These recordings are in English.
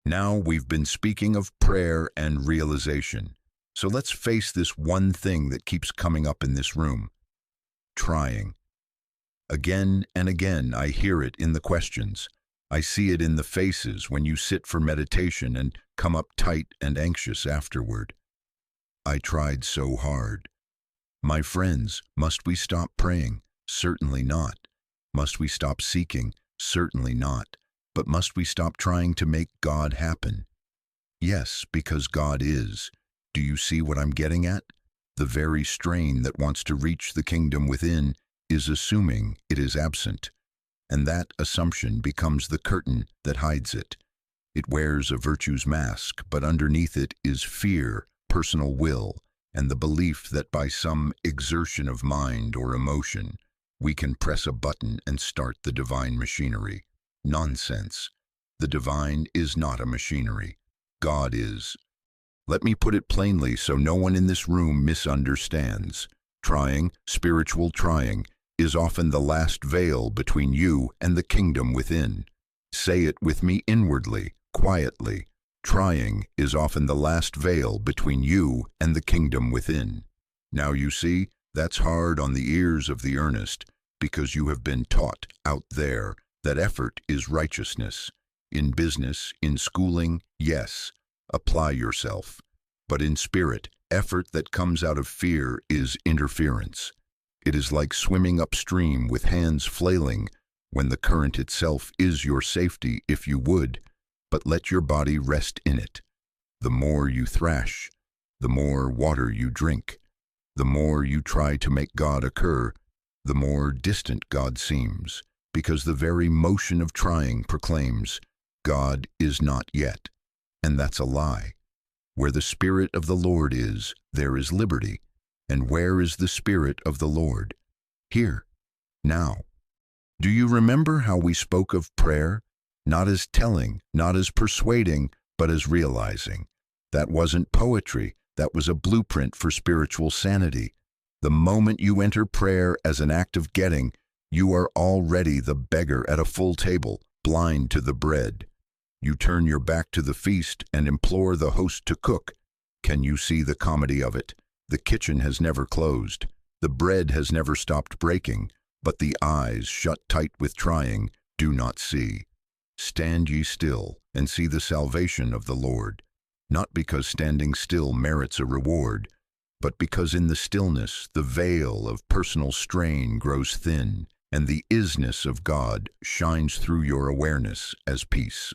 Now we've been speaking of prayer and realization. So let's face this one thing that keeps coming up in this room. Trying. Again and again I hear it in the questions. I see it in the faces when you sit for meditation and come up tight and anxious afterward. I tried so hard. My friends, must we stop praying? Certainly not. Must we stop seeking? Certainly not. But must we stop trying to make God happen? Yes, because God is. Do you see what I'm getting at? The very strain that wants to reach the kingdom within is assuming it is absent, and that assumption becomes the curtain that hides it. It wears a virtue's mask, but underneath it is fear, personal will, and the belief that by some exertion of mind or emotion, we can press a button and start the divine machinery. Nonsense. The divine is not a machinery. God is. Let me put it plainly so no one in this room misunderstands. Trying, spiritual trying, is often the last veil between you and the kingdom within. Say it with me inwardly, quietly. Trying is often the last veil between you and the kingdom within. Now you see, that's hard on the ears of the earnest, because you have been taught out there that effort is righteousness. In business, in schooling, yes, apply yourself. But in spirit, effort that comes out of fear is interference. It is like swimming upstream with hands flailing when the current itself is your safety if you would, but let your body rest in it. The more you thrash, the more water you drink. The more you try to make God occur, the more distant God seems, because the very motion of trying proclaims, God is not yet. And that's a lie. Where the Spirit of the Lord is, there is liberty. And where is the Spirit of the Lord? Here, now. Do you remember how we spoke of prayer? Not as telling, not as persuading, but as realizing. That wasn't poetry, that was a blueprint for spiritual sanity. The moment you enter prayer as an act of getting, you are already the beggar at a full table, blind to the bread. You turn your back to the feast and implore the host to cook. Can you see the comedy of it? The kitchen has never closed. The bread has never stopped breaking, but the eyes, shut tight with trying, do not see. Stand ye still and see the salvation of the Lord, not because standing still merits a reward, but because in the stillness the veil of personal strain grows thin, and the isness of God shines through your awareness as peace.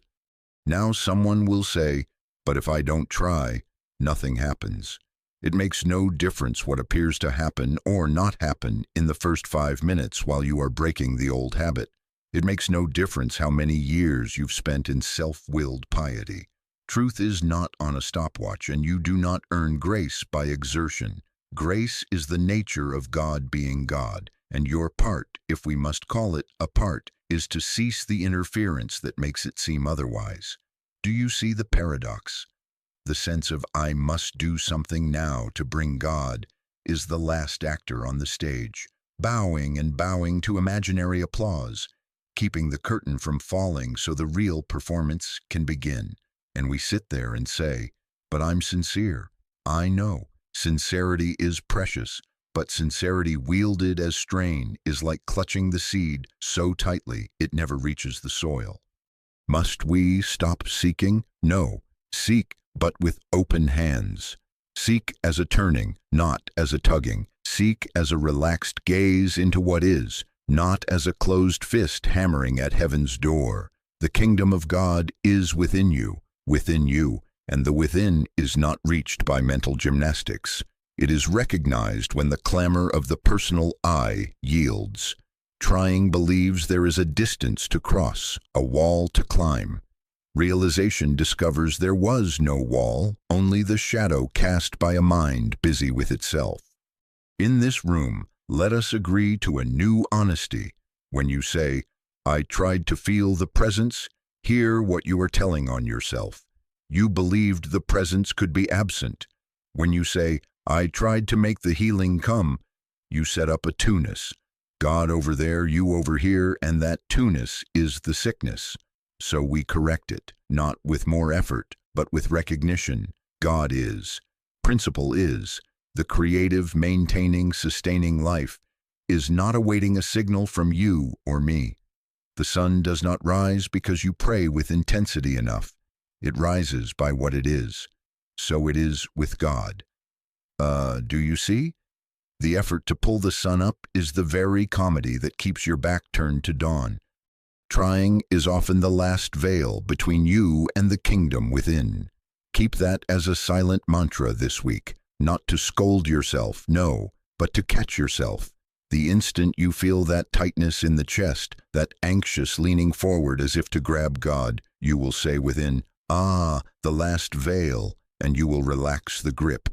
Now someone will say, but if I don't try, nothing happens. It makes no difference what appears to happen or not happen in the first 5 minutes while you are breaking the old habit. It makes no difference how many years you've spent in self-willed piety. Truth is not on a stopwatch, and you do not earn grace by exertion. Grace is the nature of God being God, and your part, if we must call it a part, is to cease the interference that makes it seem otherwise. Do you see the paradox? The sense of I must do something now to bring God is the last actor on the stage, bowing and bowing to imaginary applause, keeping the curtain from falling so the real performance can begin. And we sit there and say, but I'm sincere. I know. Sincerity is precious, but sincerity wielded as strain is like clutching the seed so tightly it never reaches the soil. Must we stop seeking? No. Seek, but with open hands. Seek as a turning, not as a tugging. Seek as a relaxed gaze into what is, not as a closed fist hammering at heaven's door. The kingdom of God is within you, and the within is not reached by mental gymnastics. It is recognized when the clamor of the personal I yields. Trying believes there is a distance to cross, a wall to climb. Realization discovers there was no wall, only the shadow cast by a mind busy with itself. In this room, let us agree to a new honesty. When you say, I tried to feel the presence, hear what you are telling on yourself. You believed the presence could be absent. When you say, I tried to make the healing come, you set up a two-ness. God over there, you over here, and that two-ness is the sickness. So we correct it, not with more effort, but with recognition. God is. Principle is. The creative, maintaining, sustaining life is not awaiting a signal from you or me. The sun does not rise because you pray with intensity enough. It rises by what it is. So it is with God. Do you see? The effort to pull the sun up is the very comedy that keeps your back turned to dawn. Trying is often the last veil between you and the kingdom within. Keep that as a silent mantra this week, not to scold yourself, no, but to catch yourself. The instant you feel that tightness in the chest, that anxious leaning forward as if to grab God, you will say within, "Ah, the last veil," and you will relax the grip.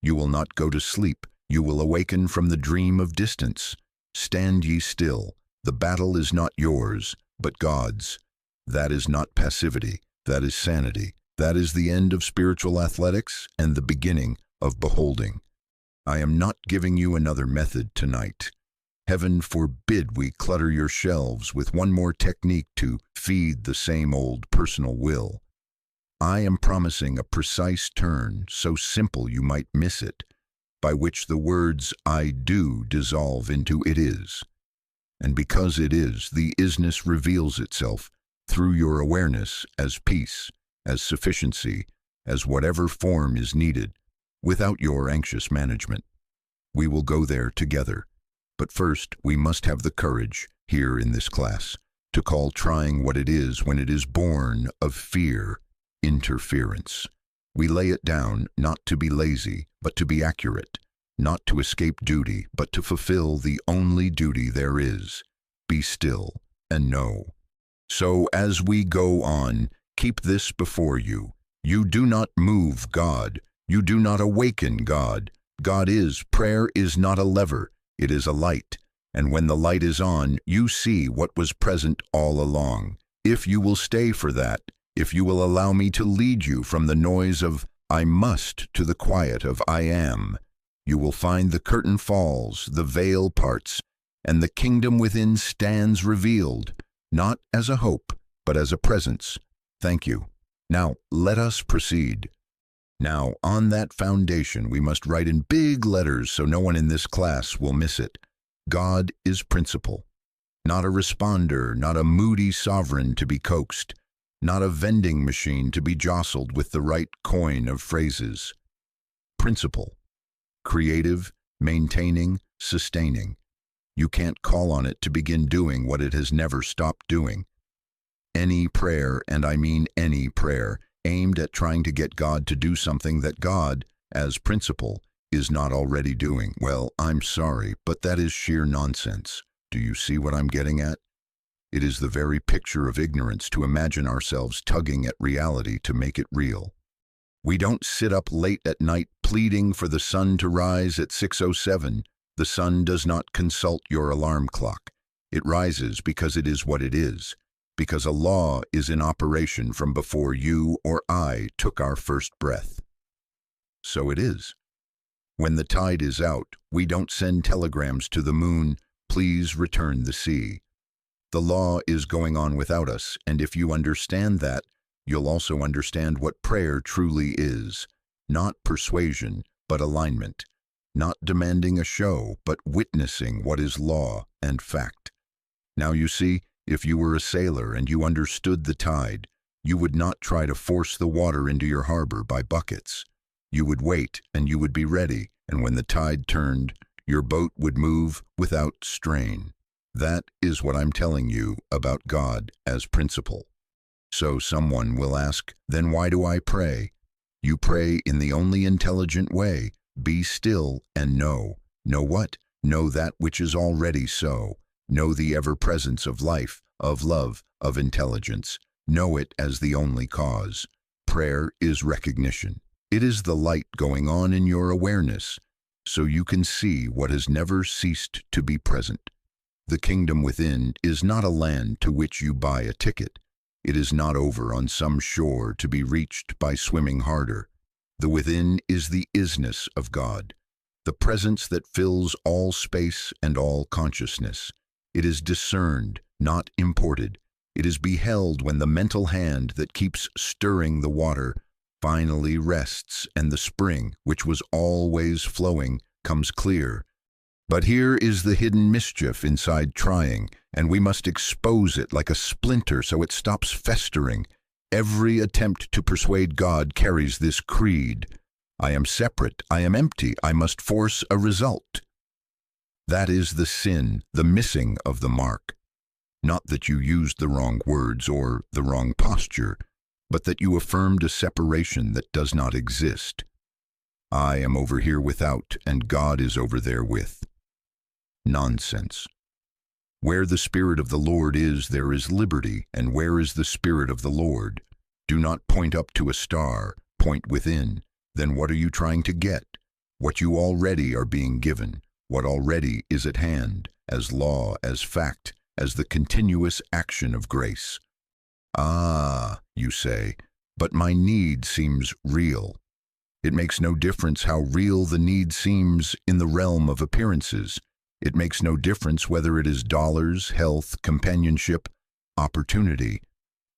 You will not go to sleep. You will awaken from the dream of distance. Stand ye still. The battle is not yours, but God's. That is not passivity. That is sanity. That is the end of spiritual athletics and the beginning of beholding. I am not giving you another method tonight. Heaven forbid we clutter your shelves with one more technique to feed the same old personal will. I am promising a precise turn, so simple you might miss it, by which the words "I do" dissolve into "it is." And because it is, the isness reveals itself through your awareness as peace, as sufficiency, as whatever form is needed, without your anxious management. We will go there together. But first, we must have the courage, here in this class, to call trying what it is when it is born of fear, interference. We lay it down not to be lazy, but to be accurate, not to escape duty, but to fulfill the only duty there is. Be still and know. So as we go on, keep this before you. You do not move God. You do not awaken God. God is. Prayer is not a lever. It is a light. And when the light is on, you see what was present all along. If you will stay for that, if you will allow me to lead you from the noise of "I must" to the quiet of "I am," you will find the curtain falls, the veil parts, and the kingdom within stands revealed, not as a hope, but as a presence. Thank you. Now, let us proceed. Now, on that foundation, we must write in big letters so no one in this class will miss it. God is principle. Not a responder, not a moody sovereign to be coaxed, not a vending machine to be jostled with the right coin of phrases. Principle. Creative, maintaining, sustaining. You can't call on it to begin doing what it has never stopped doing. Any prayer, and I mean any prayer, aimed at trying to get God to do something that God, as principle, is not already doing. Well, I'm sorry, but that is sheer nonsense. Do you see what I'm getting at? It is the very picture of ignorance to imagine ourselves tugging at reality to make it real. We don't sit up late at night pleading for the sun to rise at 6:07. The sun does not consult your alarm clock. It rises because it is what it is, because a law is in operation from before you or I took our first breath. So it is. When the tide is out, we don't send telegrams to the moon, "Please return the sea." The law is going on without us, and if you understand that, you'll also understand what prayer truly is. Not persuasion, but alignment. Not demanding a show, but witnessing what is law and fact. Now you see, if you were a sailor and you understood the tide, you would not try to force the water into your harbor by buckets. You would wait and you would be ready, and when the tide turned, your boat would move without strain. That is what I'm telling you about God as principle. So someone will ask, then why do I pray? You pray in the only intelligent way. Be still and know. Know what? Know that which is already so. Know the ever-presence of life, of love, of intelligence. Know it as the only cause. Prayer is recognition. It is the light going on in your awareness, so you can see what has never ceased to be present. The kingdom within is not a land to which you buy a ticket. It is not over on some shore to be reached by swimming harder. The within is the isness of God, the presence that fills all space and all consciousness. It is discerned, not imported. It is beheld when the mental hand that keeps stirring the water finally rests and the spring, which was always flowing, comes clear. But here is the hidden mischief inside trying, and we must expose it like a splinter so it stops festering. Every attempt to persuade God carries this creed: I am separate, I am empty, I must force a result. That is the sin, the missing of the mark. Not that you used the wrong words or the wrong posture, but that you affirmed a separation that does not exist. I am over here without, and God is over there with. Nonsense. Where the Spirit of the Lord is, there is liberty, and where is the Spirit of the Lord? Do not point up to a star, point within. Then what are you trying to get? What you already are being given, what already is at hand, as law, as fact, as the continuous action of grace. Ah, you say, but my need seems real. It makes no difference how real the need seems in the realm of appearances. It makes no difference whether it is dollars, health, companionship, opportunity.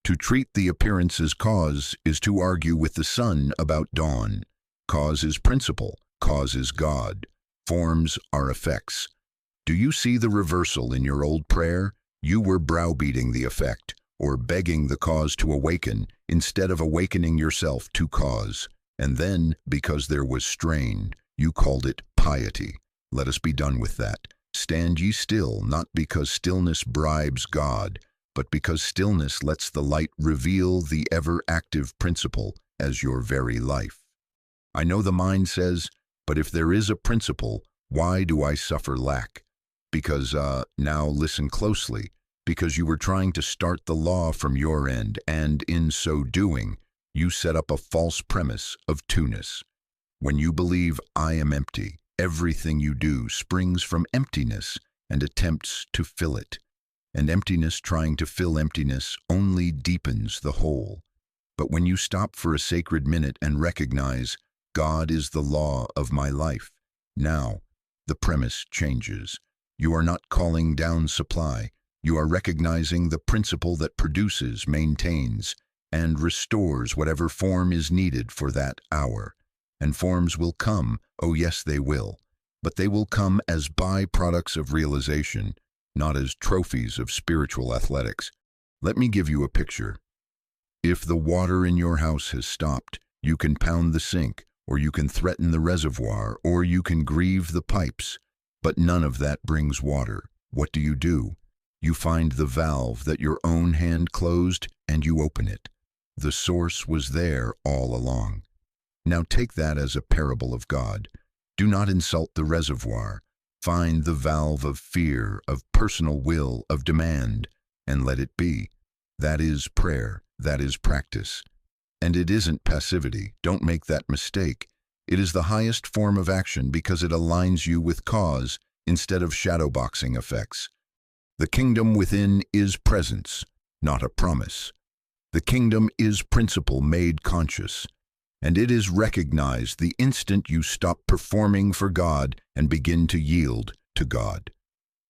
To treat the appearance as cause is to argue with the sun about dawn. Cause is principle, cause is God. Forms are effects. Do you see the reversal in your old prayer? You were browbeating the effect, or begging the cause to awaken, instead of awakening yourself to cause. And then, because there was strain, you called it piety. Let us be done with that. Stand ye still, not because stillness bribes God, but because stillness lets the light reveal the ever-active principle as your very life. I know the mind says, but if there is a principle, why do I suffer lack? Because, now listen closely, because you were trying to start the law from your end, and in so doing, you set up a false premise of two-ness. When you believe I am empty, everything you do springs from emptiness and attempts to fill it. And emptiness trying to fill emptiness only deepens the hole. But when you stop for a sacred minute and recognize God is the law of my life, now the premise changes. You are not calling down supply. You are recognizing the principle that produces, maintains, and restores whatever form is needed for that hour. And forms will come, oh yes they will, but they will come as byproducts of realization, not as trophies of spiritual athletics. Let me give you a picture. If the water in your house has stopped, you can pound the sink, or you can threaten the reservoir, or you can grieve the pipes, but none of that brings water. What do? You find the valve that your own hand closed, and you open it. The source was there all along. Now take that as a parable of God. Do not insult the reservoir. Find the valve of fear, of personal will, of demand, and let it be. That is prayer. That is practice. And it isn't passivity. Don't make that mistake. It is the highest form of action because it aligns you with cause instead of shadowboxing effects. The kingdom within is presence, not a promise. The kingdom is principle made conscious, and it is recognized the instant you stop performing for God and begin to yield to God.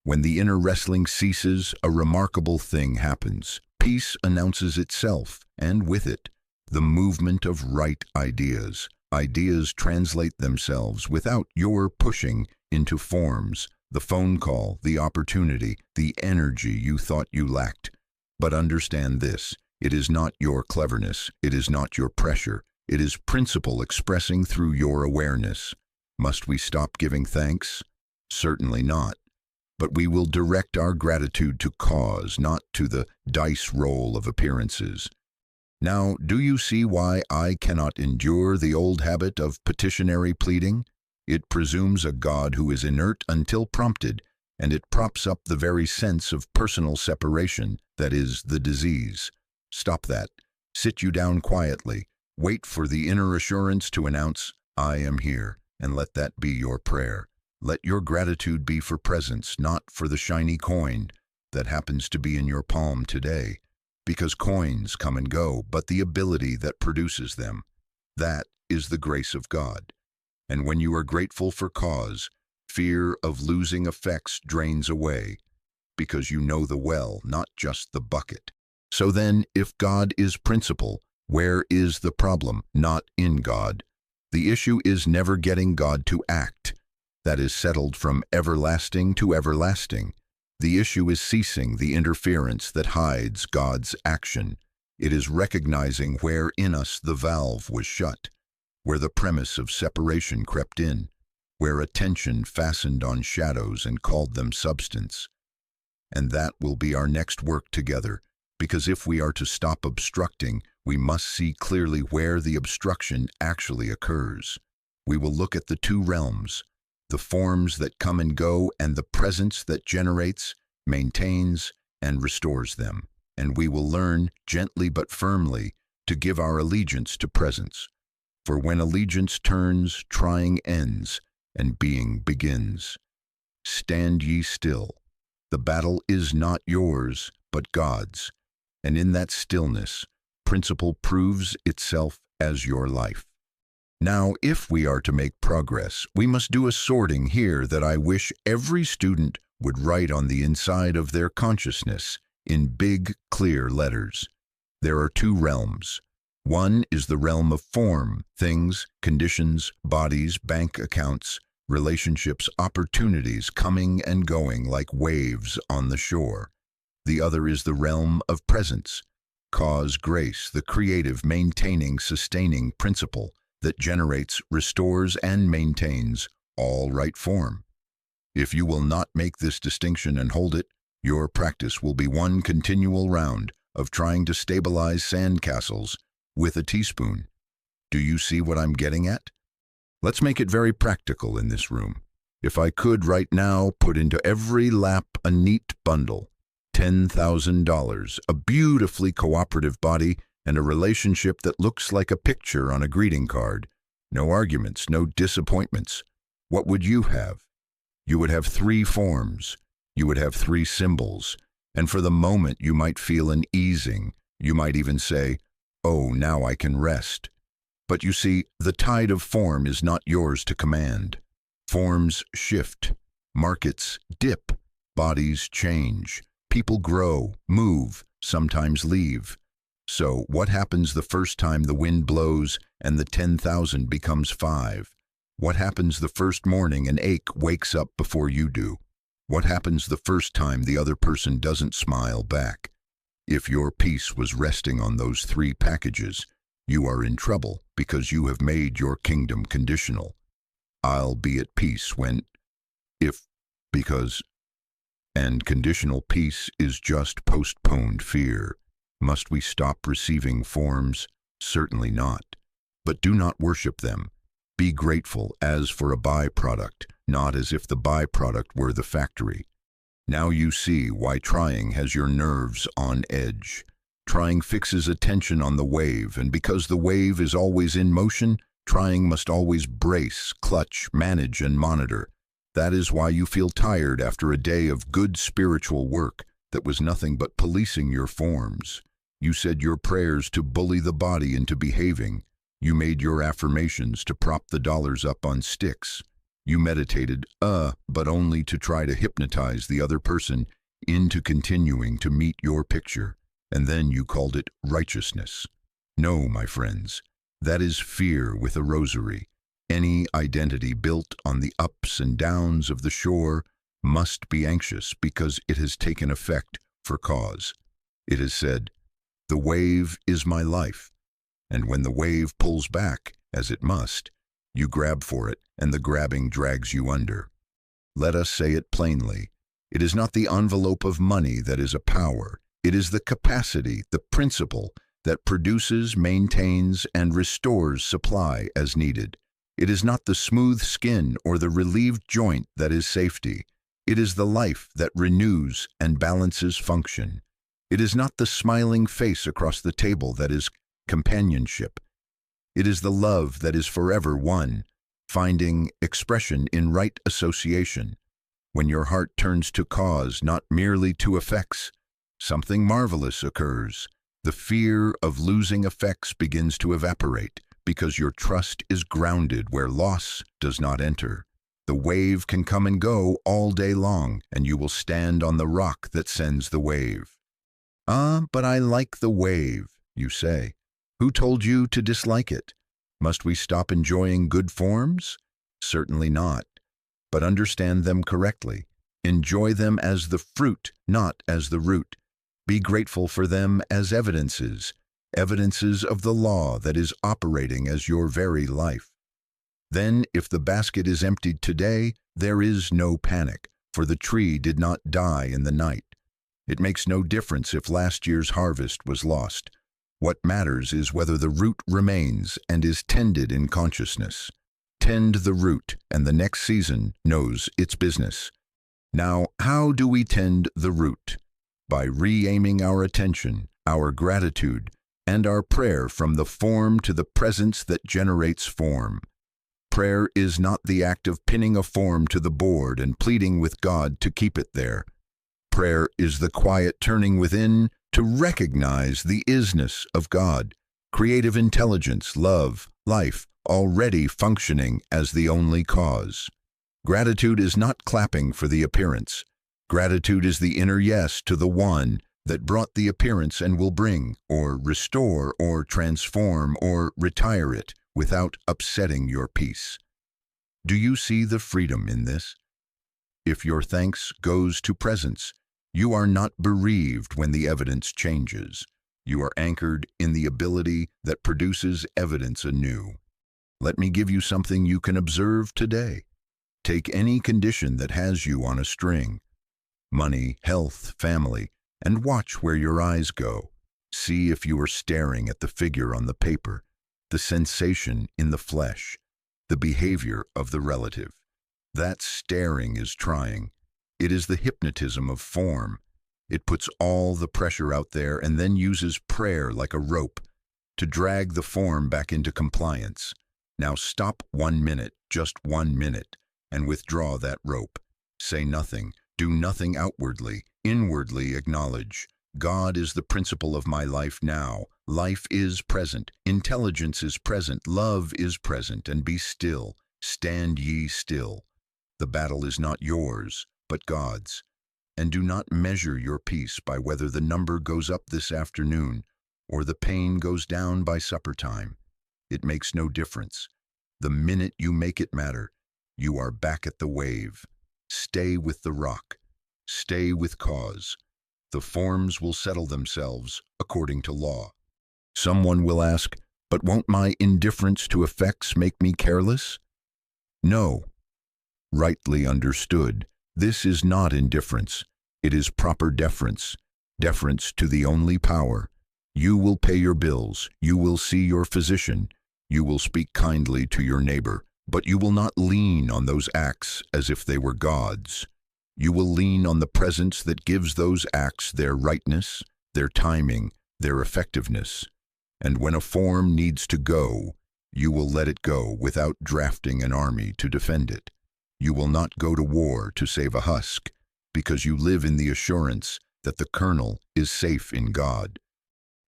When the inner wrestling ceases, a remarkable thing happens. Peace announces itself, and with it, the movement of right ideas. Ideas translate themselves without your pushing into forms. The phone call, the opportunity, the energy you thought you lacked. But understand this, it is not your cleverness, it is not your pressure, it is principle expressing through your awareness. Must we stop giving thanks? Certainly not. But we will direct our gratitude to cause, not to the dice roll of appearances. Now, do you see why I cannot endure the old habit of petitionary pleading? It presumes a God who is inert until prompted, and it props up the very sense of personal separation that is the disease. Stop that. Sit you down quietly. Wait for the inner assurance to announce, I am here, and let that be your prayer. Let your gratitude be for presence, not for the shiny coin that happens to be in your palm today. Because coins come and go, but the ability that produces them, that is the grace of God. And when you are grateful for cause, fear of losing effects drains away, because you know the well, not just the bucket. So then, if God is principle, where is the problem? Not in God. The issue is never getting God to act. That is settled from everlasting to everlasting. The issue is ceasing the interference that hides God's action. It is recognizing where in us the valve was shut, where the premise of separation crept in, where attention fastened on shadows and called them substance. And that will be our next work together, because if we are to stop obstructing, we must see clearly where the obstruction actually occurs. We will look at the two realms, the forms that come and go and the presence that generates, maintains, and restores them. And we will learn, gently but firmly, to give our allegiance to presence. For when allegiance turns, trying ends, and being begins. Stand ye still. The battle is not yours, but God's. And in that stillness, principle proves itself as your life. Now, if we are to make progress, we must do a sorting here that I wish every student would write on the inside of their consciousness in big, clear letters. There are two realms. One is the realm of form, things, conditions, bodies, bank accounts, relationships, opportunities coming and going like waves on the shore. The other is the realm of presence, cause, grace, the creative, maintaining, sustaining principle that generates, restores, and maintains all right form. If you will not make this distinction and hold it, your practice will be one continual round of trying to stabilize sandcastles with a teaspoon. Do you see what I'm getting at? Let's make it very practical in this room. If I could right now put into every lap a neat bundle, $10,000, a beautifully cooperative body, and a relationship that looks like a picture on a greeting card. No arguments, no disappointments. What would you have? You would have three forms. You would have three symbols. And for the moment you might feel an easing. You might even say, "Oh, now I can rest." But you see, the tide of form is not yours to command. Forms shift. Markets dip. Bodies change. People grow, move, sometimes leave. So, what happens the first time the wind blows and the 10,000 becomes 5? What happens the first morning an ache wakes up before you do? What happens the first time the other person doesn't smile back? If your peace was resting on those three packages, you are in trouble because you have made your kingdom conditional. I'll be at peace when, if, because, and conditional peace is just postponed fear. Must we stop receiving forms? Certainly not. But do not worship them. Be grateful as for a byproduct, not as if the byproduct were the factory. Now you see why trying has your nerves on edge. Trying fixes attention on the wave, and because the wave is always in motion, trying must always brace, clutch, manage, and monitor. That is why you feel tired after a day of good spiritual work that was nothing but policing your forms. You said your prayers to bully the body into behaving. You made your affirmations to prop the dollars up on sticks. You meditated, but only to try to hypnotize the other person into continuing to meet your picture. And then you called it righteousness. No, my friends, that is fear with a rosary. Any identity built on the ups and downs of the shore must be anxious because it has taken effect for cause. It has said, "The wave is my life." And when the wave pulls back, as it must, you grab for it, and the grabbing drags you under. Let us say it plainly. It is not the envelope of money that is a power. It is the capacity, the principle, that produces, maintains, and restores supply as needed. It is not the smooth skin or the relieved joint that is safety. It is the life that renews and balances function. It is not the smiling face across the table that is companionship. It is the love that is forever one, finding expression in right association. When your heart turns to cause, not merely to effects, something marvelous occurs. The fear of losing effects begins to evaporate because your trust is grounded where loss does not enter. The wave can come and go all day long, and you will stand on the rock that sends the wave. Ah, but I like the wave, you say. Who told you to dislike it? Must we stop enjoying good forms? Certainly not. But understand them correctly. Enjoy them as the fruit, not as the root. Be grateful for them as evidences of the law that is operating as your very life. Then, if the basket is emptied today, there is no panic, for the tree did not die in the night. It makes no difference if last year's harvest was lost. What matters is whether the root remains and is tended in consciousness. Tend the root, and the next season knows its business. Now, how do we tend the root? By re-aiming our attention, our gratitude, and our prayer from the form to the presence that generates form. Prayer is not the act of pinning a form to the board and pleading with God to keep it there. Prayer is the quiet turning within to recognize the isness of God, creative intelligence, love, life, already functioning as the only cause. Gratitude is not clapping for the appearance. Gratitude is the inner yes to the one that brought the appearance and will bring, or restore, or transform, or retire it without upsetting your peace. Do you see the freedom in this? If your thanks goes to presence, you are not bereaved when the evidence changes. You are anchored in the ability that produces evidence anew. Let me give you something you can observe today. Take any condition that has you on a string. Money, health, family, and watch where your eyes go. See if you are staring at the figure on the paper, the sensation in the flesh, the behavior of the relative. That staring is trying. It is the hypnotism of form. It puts all the pressure out there and then uses prayer like a rope to drag the form back into compliance. Now stop 1 minute, just 1 minute, and withdraw that rope. Say nothing. Do nothing outwardly. Inwardly acknowledge. God is the principle of my life now. Life is present. Intelligence is present. Love is present. And be still. Stand ye still. The battle is not yours, but God's. And do not measure your peace by whether the number goes up this afternoon or the pain goes down by supper time. It makes no difference. The minute you make it matter, you are back at the wave. Stay with the rock. Stay with cause. The forms will settle themselves according to law. Someone will ask, but won't my indifference to effects make me careless? No. Rightly understood, this is not indifference. It is proper deference. Deference to the only power. You will pay your bills. You will see your physician. You will speak kindly to your neighbor. But you will not lean on those acts as if they were God's. You will lean on the presence that gives those acts their rightness, their timing, their effectiveness. And when a form needs to go, you will let it go without drafting an army to defend it. You will not go to war to save a husk, because you live in the assurance that the kernel is safe in God.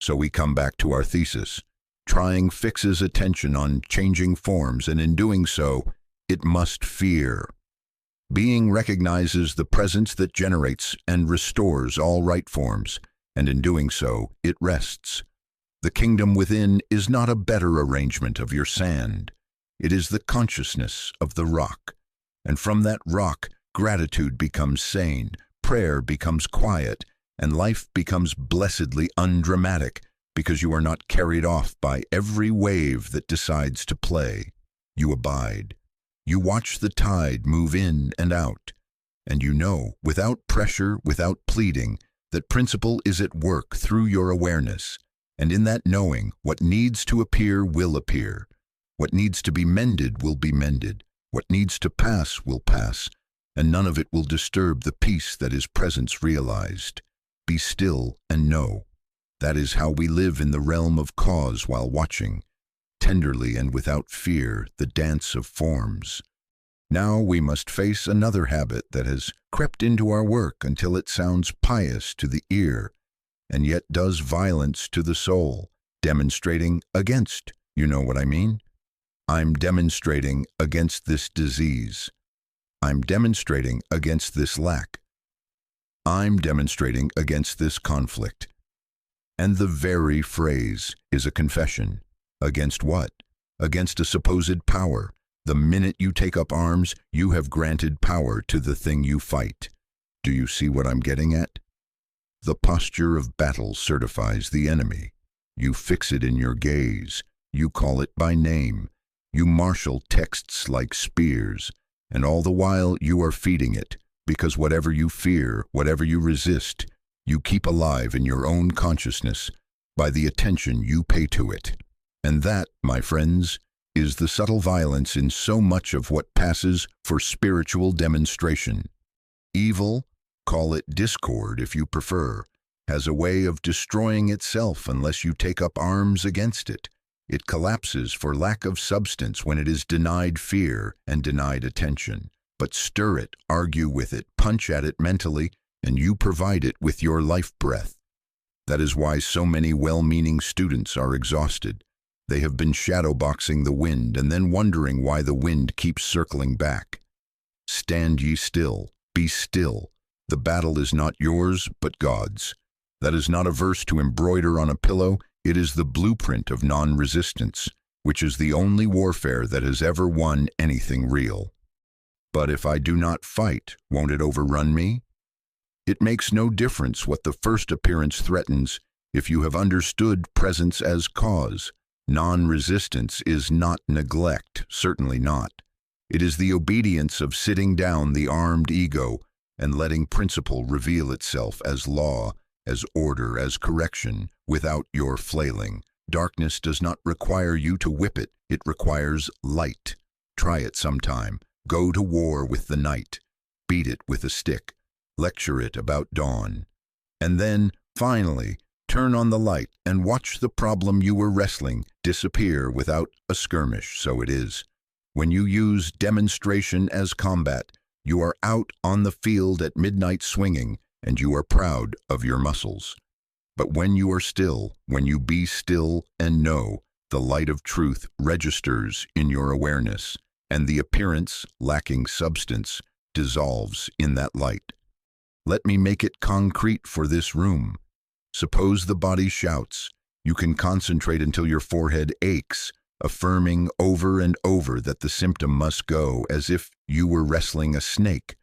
So we come back to our thesis. Trying fixes attention on changing forms, and in doing so, it must fear. Being recognizes the presence that generates and restores all right forms, and in doing so, it rests. The kingdom within is not a better arrangement of your sand. It is the consciousness of the rock. And from that rock, gratitude becomes sane, prayer becomes quiet, and life becomes blessedly undramatic, because you are not carried off by every wave that decides to play. You abide. You watch the tide move in and out. And you know, without pressure, without pleading, that principle is at work through your awareness. And in that knowing, what needs to appear will appear. What needs to be mended will be mended. What needs to pass will pass. And none of it will disturb the peace that is presence realized. Be still and know. That is how we live in the realm of cause while watching, tenderly and without fear, the dance of forms. Now we must face another habit that has crept into our work until it sounds pious to the ear, and yet does violence to the soul, demonstrating against, you know what I mean? I'm demonstrating against this disease. I'm demonstrating against this lack. I'm demonstrating against this conflict. And the very phrase is a confession. Against what? Against a supposed power. The minute you take up arms, you have granted power to the thing you fight. Do you see what I'm getting at? The posture of battle certifies the enemy. You fix it in your gaze. You call it by name. You marshal texts like spears. And all the while you are feeding it, because whatever you fear, whatever you resist, you keep alive in your own consciousness by the attention you pay to it. And that, my friends, is the subtle violence in so much of what passes for spiritual demonstration. Evil, call it discord if you prefer, has a way of destroying itself unless you take up arms against it. It collapses for lack of substance when it is denied fear and denied attention. But stir it, argue with it, punch at it mentally, and you provide it with your life breath. That is why so many well-meaning students are exhausted. They have been shadowboxing the wind and then wondering why the wind keeps circling back. Stand ye still, be still. The battle is not yours, but God's. That is not a verse to embroider on a pillow. It is the blueprint of non-resistance, which is the only warfare that has ever won anything real. But if I do not fight, won't it overrun me? It makes no difference what the first appearance threatens if you have understood presence as cause. Non-resistance is not neglect, certainly not. It is the obedience of sitting down the armed ego and letting principle reveal itself as law, as order, as correction, without your flailing. Darkness does not require you to whip it, it requires light. Try it sometime. Go to war with the night. Beat it with a stick. Lecture it about dawn. And then, finally, turn on the light and watch the problem you were wrestling disappear without a skirmish. So it is. When you use demonstration as combat, you are out on the field at midnight swinging, and you are proud of your muscles. But when you are still, when you be still and know, the light of truth registers in your awareness, and the appearance, lacking substance, dissolves in that light. Let me make it concrete for this room. Suppose the body shouts. You can concentrate until your forehead aches, affirming over and over that the symptom must go, as if you were wrestling a snake.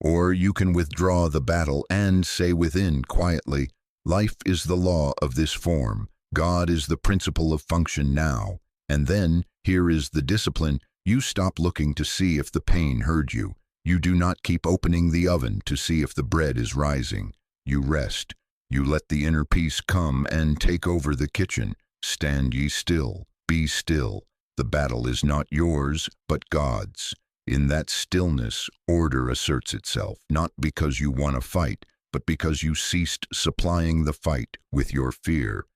Or you can withdraw the battle and say within quietly, life is the law of this form. God is the principle of function now. And then, here is the discipline. You stop looking to see if the pain heard you. You do not keep opening the oven to see if the bread is rising. You rest. You let the inner peace come and take over the kitchen. Stand ye still. Be still. The battle is not yours, but God's. In that stillness, order asserts itself, not because you won a fight, but because you ceased supplying the fight with your fear.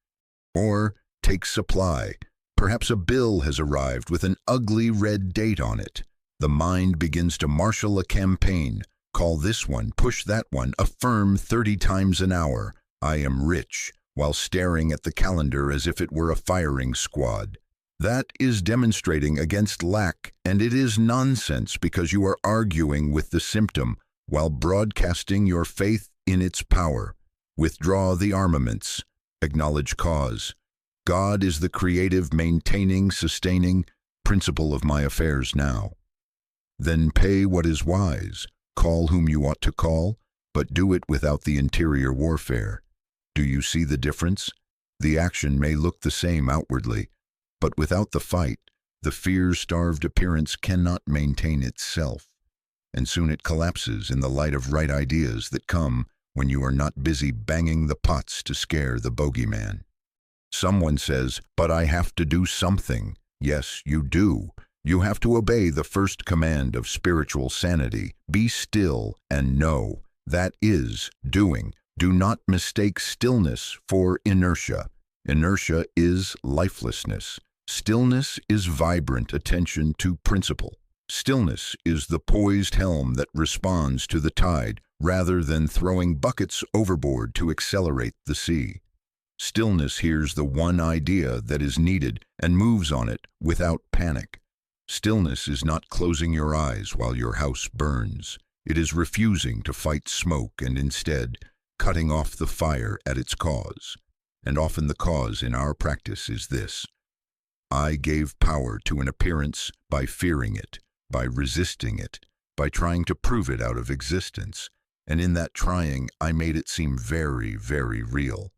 Or, take supply. Perhaps a bill has arrived with an ugly red date on it. The mind begins to marshal a campaign. Call this one, push that one, affirm 30 times an hour, I am rich, while staring at the calendar as if it were a firing squad. That is demonstrating against lack, and it is nonsense because you are arguing with the symptom while broadcasting your faith in its power. Withdraw the armaments. Acknowledge cause. God is the creative, maintaining, sustaining principle of my affairs now. Then pay what is wise. Call whom you ought to call, but do it without the interior warfare. Do you see the difference? The action may look the same outwardly, but without the fight, the fear-starved appearance cannot maintain itself, and soon it collapses in the light of right ideas that come when you are not busy banging the pots to scare the bogeyman. Someone says, but I have to do something. Yes, you do. You have to obey the first command of spiritual sanity. Be still and know. That is doing. Do not mistake stillness for inertia. Inertia is lifelessness. Stillness is vibrant attention to principle. Stillness is the poised helm that responds to the tide rather than throwing buckets overboard to accelerate the sea. Stillness hears the one idea that is needed and moves on it without panic. Stillness is not closing your eyes while your house burns. It is refusing to fight smoke and instead cutting off the fire at its cause. and often the cause in our practice is this. I gave power to an appearance by fearing it, by resisting it, by trying to prove it out of existence, and in that trying I made it seem very, very real.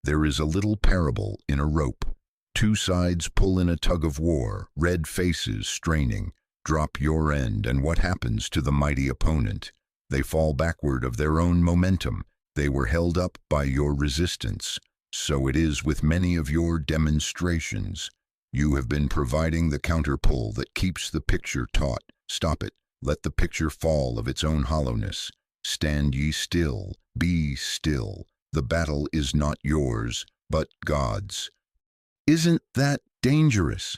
There is a little parable in a rope. Two sides pull in a tug of war, red faces straining. Drop your end, and what happens to the mighty opponent? They fall backward of their own momentum. They were held up by your resistance. So it is with many of your demonstrations. You have been providing the counterpull that keeps the picture taut. Stop it. Let the picture fall of its own hollowness. Stand ye still. Be still. The battle is not yours, but God's. Isn't that dangerous?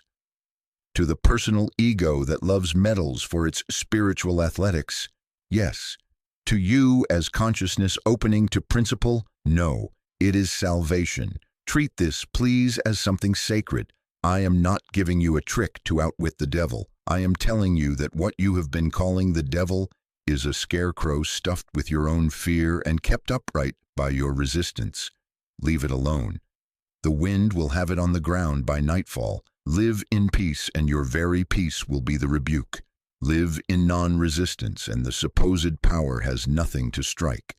To the personal ego that loves medals for its spiritual athletics, yes. To you as consciousness opening to principle, no. It is salvation. Treat this, please, as something sacred. I am not giving you a trick to outwit the devil. I am telling you that what you have been calling the devil is a scarecrow stuffed with your own fear and kept upright by your resistance. Leave it alone. The wind will have it on the ground by nightfall. Live in peace, and your very peace will be the rebuke. Live in non-resistance, and the supposed power has nothing to strike.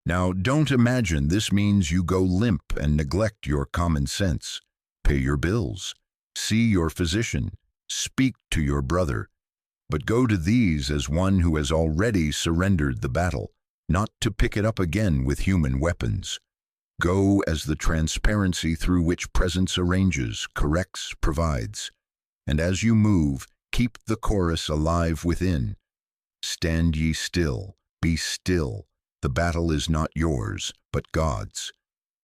Now, don't imagine this means you go limp and neglect your common sense. Pay your bills. See your physician. Speak to your brother. But go to these as one who has already surrendered the battle, not to pick it up again with human weapons. Go as the transparency through which presence arranges, corrects, provides. And as you move, keep the chorus alive within. Stand ye still, be still. The battle is not yours, but God's.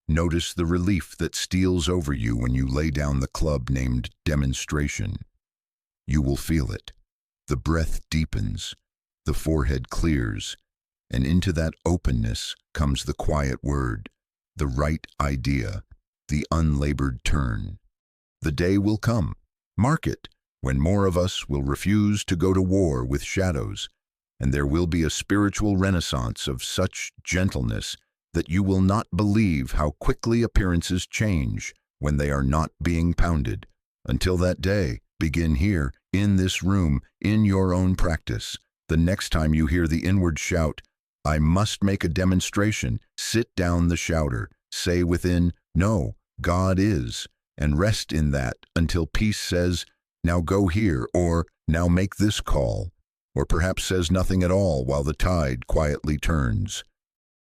Notice the relief that steals over you when you lay down the club named demonstration. You will feel it. The breath deepens, the forehead clears, and into that openness comes the quiet word, the right idea, the unlabored turn. The day will come, mark it, when more of us will refuse to go to war with shadows, and there will be a spiritual renaissance of such gentleness that you will not believe how quickly appearances change when they are not being pounded. Until that day, begin here, in this room, in your own practice. The next time you hear the inward shout, I must make a demonstration, sit down the shouter, say within, no, God is, and rest in that until peace says, now go here, or now make this call, or perhaps says nothing at all while the tide quietly turns.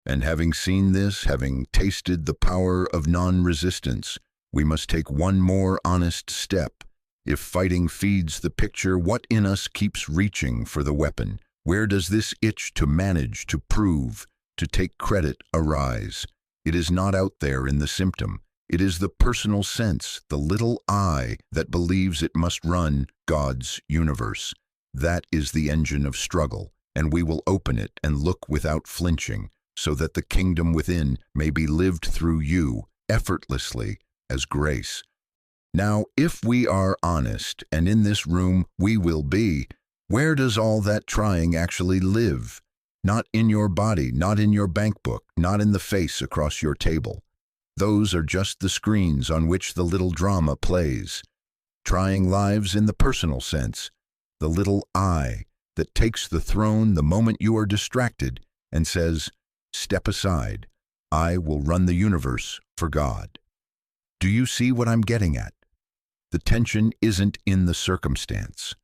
And having seen this, having tasted the power of non-resistance, we must take one more honest step. If fighting feeds the picture, what in us keeps reaching for the weapon? Where does this itch to manage, to prove, to take credit arise? It is not out there in the symptom. It is the personal sense, the little I that believes it must run God's universe. That is the engine of struggle, and we will open it and look without flinching, so that the kingdom within may be lived through you, effortlessly, as grace. Now, if we are honest, and in this room we will be, where does all that trying actually live? Not in your body, not in your bank book, not in the face across your table. Those are just the screens on which the little drama plays. Trying lives in the personal sense, the little I that takes the throne the moment you are distracted and says, step aside, I will run the universe for God. Do you see what I'm getting at? The tension isn't in the circumstance.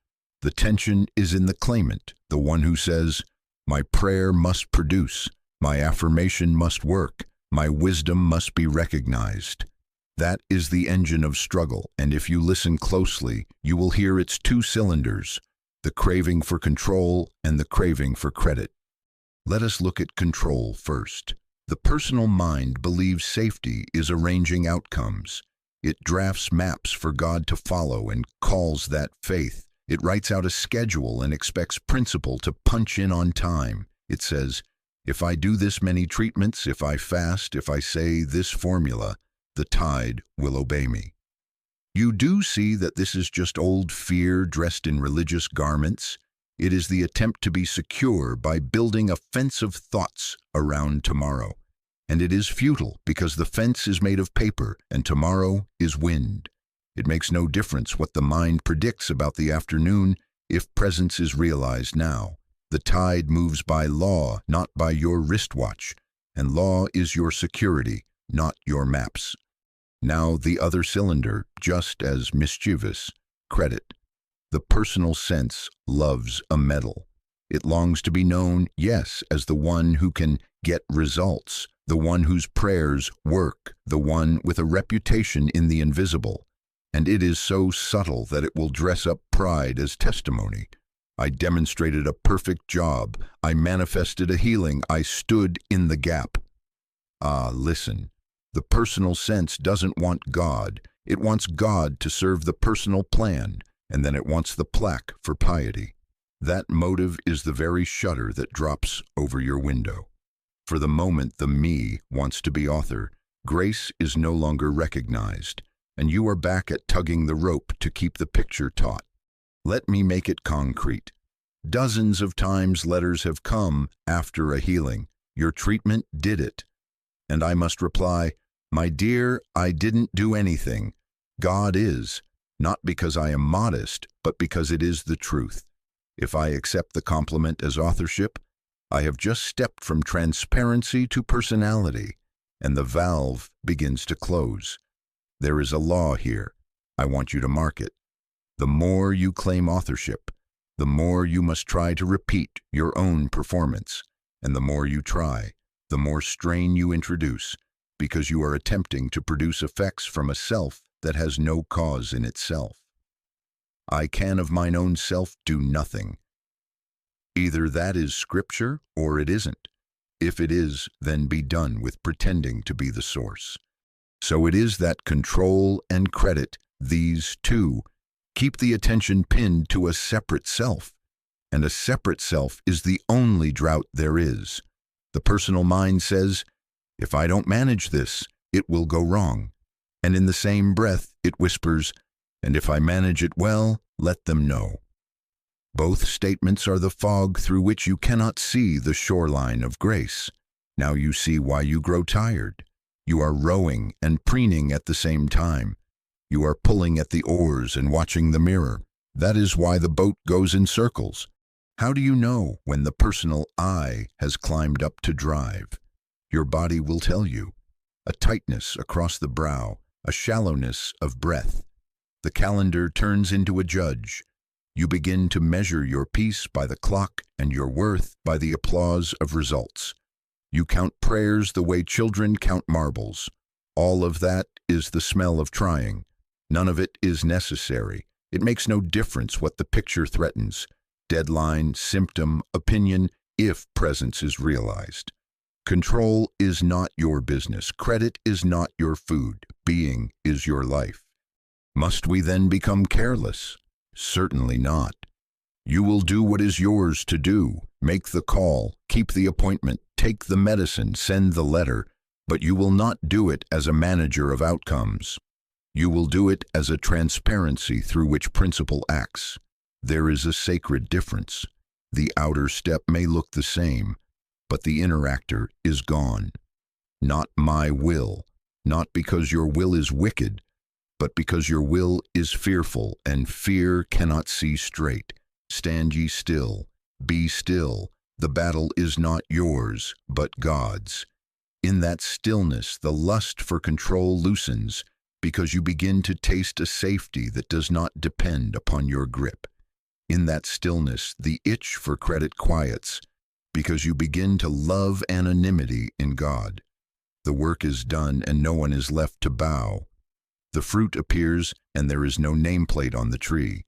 The tension is in the claimant, the one who says, my prayer must produce, my affirmation must work, my wisdom must be recognized. That is the engine of struggle, and if you listen closely, you will hear its two cylinders, the craving for control and the craving for credit. Let us look at control first. The personal mind believes safety is arranging outcomes. It drafts maps for God to follow and calls that faith. It writes out a schedule and expects principle to punch in on time. It says, if I do this many treatments, if I fast, if I say this formula, the tide will obey me. You do see that this is just old fear dressed in religious garments. It is the attempt to be secure by building offensive thoughts around tomorrow. And it is futile because the fence is made of paper and tomorrow is wind. It makes no difference what the mind predicts about the afternoon if presence is realized now. The tide moves by law, not by your wristwatch, and law is your security, not your maps. Now the other cylinder, just as mischievous, credit. The personal sense loves a medal. It longs to be known, yes, as the one who can get results, the one whose prayers work, the one with a reputation in the invisible. And it is so subtle that it will dress up pride as testimony. I demonstrated a perfect job. I manifested a healing. I stood in the gap. Ah, listen. The personal sense doesn't want God. It wants God to serve the personal plan, and then it wants the plaque for piety. That motive is the very shutter that drops over your window. For the moment the me wants to be author, grace is no longer recognized, and you are back at tugging the rope to keep the picture taut. Let me make it concrete. Dozens of times letters have come after a healing. Your treatment did it. And I must reply, my dear, I didn't do anything. God is, not because I am modest, but because it is the truth. If I accept the compliment as authorship, I have just stepped from transparency to personality, and the valve begins to close. There is a law here. I want you to mark it. The more you claim authorship, the more you must try to repeat your own performance, and the more you try, the more strain you introduce, because you are attempting to produce effects from a self that has no cause in itself. I can of mine own self do nothing. Either that is scripture or it isn't. If it is, then be done with pretending to be the source. So it is that control and credit, these two, keep the attention pinned to a separate self. And a separate self is the only drought there is. The personal mind says, if I don't manage this, it will go wrong. And in the same breath, it whispers, and if I manage it well, let them know. Both statements are the fog through which you cannot see the shoreline of grace. Now you see why you grow tired. You are rowing and preening at the same time. You are pulling at the oars and watching the mirror. That is why the boat goes in circles. How do you know when the personal I has climbed up to drive? Your body will tell you. A tightness across the brow, a shallowness of breath. The calendar turns into a judge. You begin to measure your peace by the clock and your worth by the applause of results. You count prayers the way children count marbles. All of that is the smell of trying. None of it is necessary. It makes no difference what the picture threatens. Deadline, symptom, opinion, if presence is realized. Control is not your business. Credit is not your food. Being is your life. Must we then become careless? Certainly not. You will do what is yours to do. Make the call, keep the appointment, take the medicine, send the letter, but you will not do it as a manager of outcomes. You will do it as a transparency through which principle acts. There is a sacred difference. The outer step may look the same, but the inner actor is gone. Not my will, not because your will is wicked, but because your will is fearful, and fear cannot see straight. Stand ye still, be still. The battle is not yours, but God's. In that stillness, the lust for control loosens, because you begin to taste a safety that does not depend upon your grip. In that stillness, the itch for credit quiets, because you begin to love anonymity in God. The work is done and no one is left to bow. The fruit appears and there is no nameplate on the tree.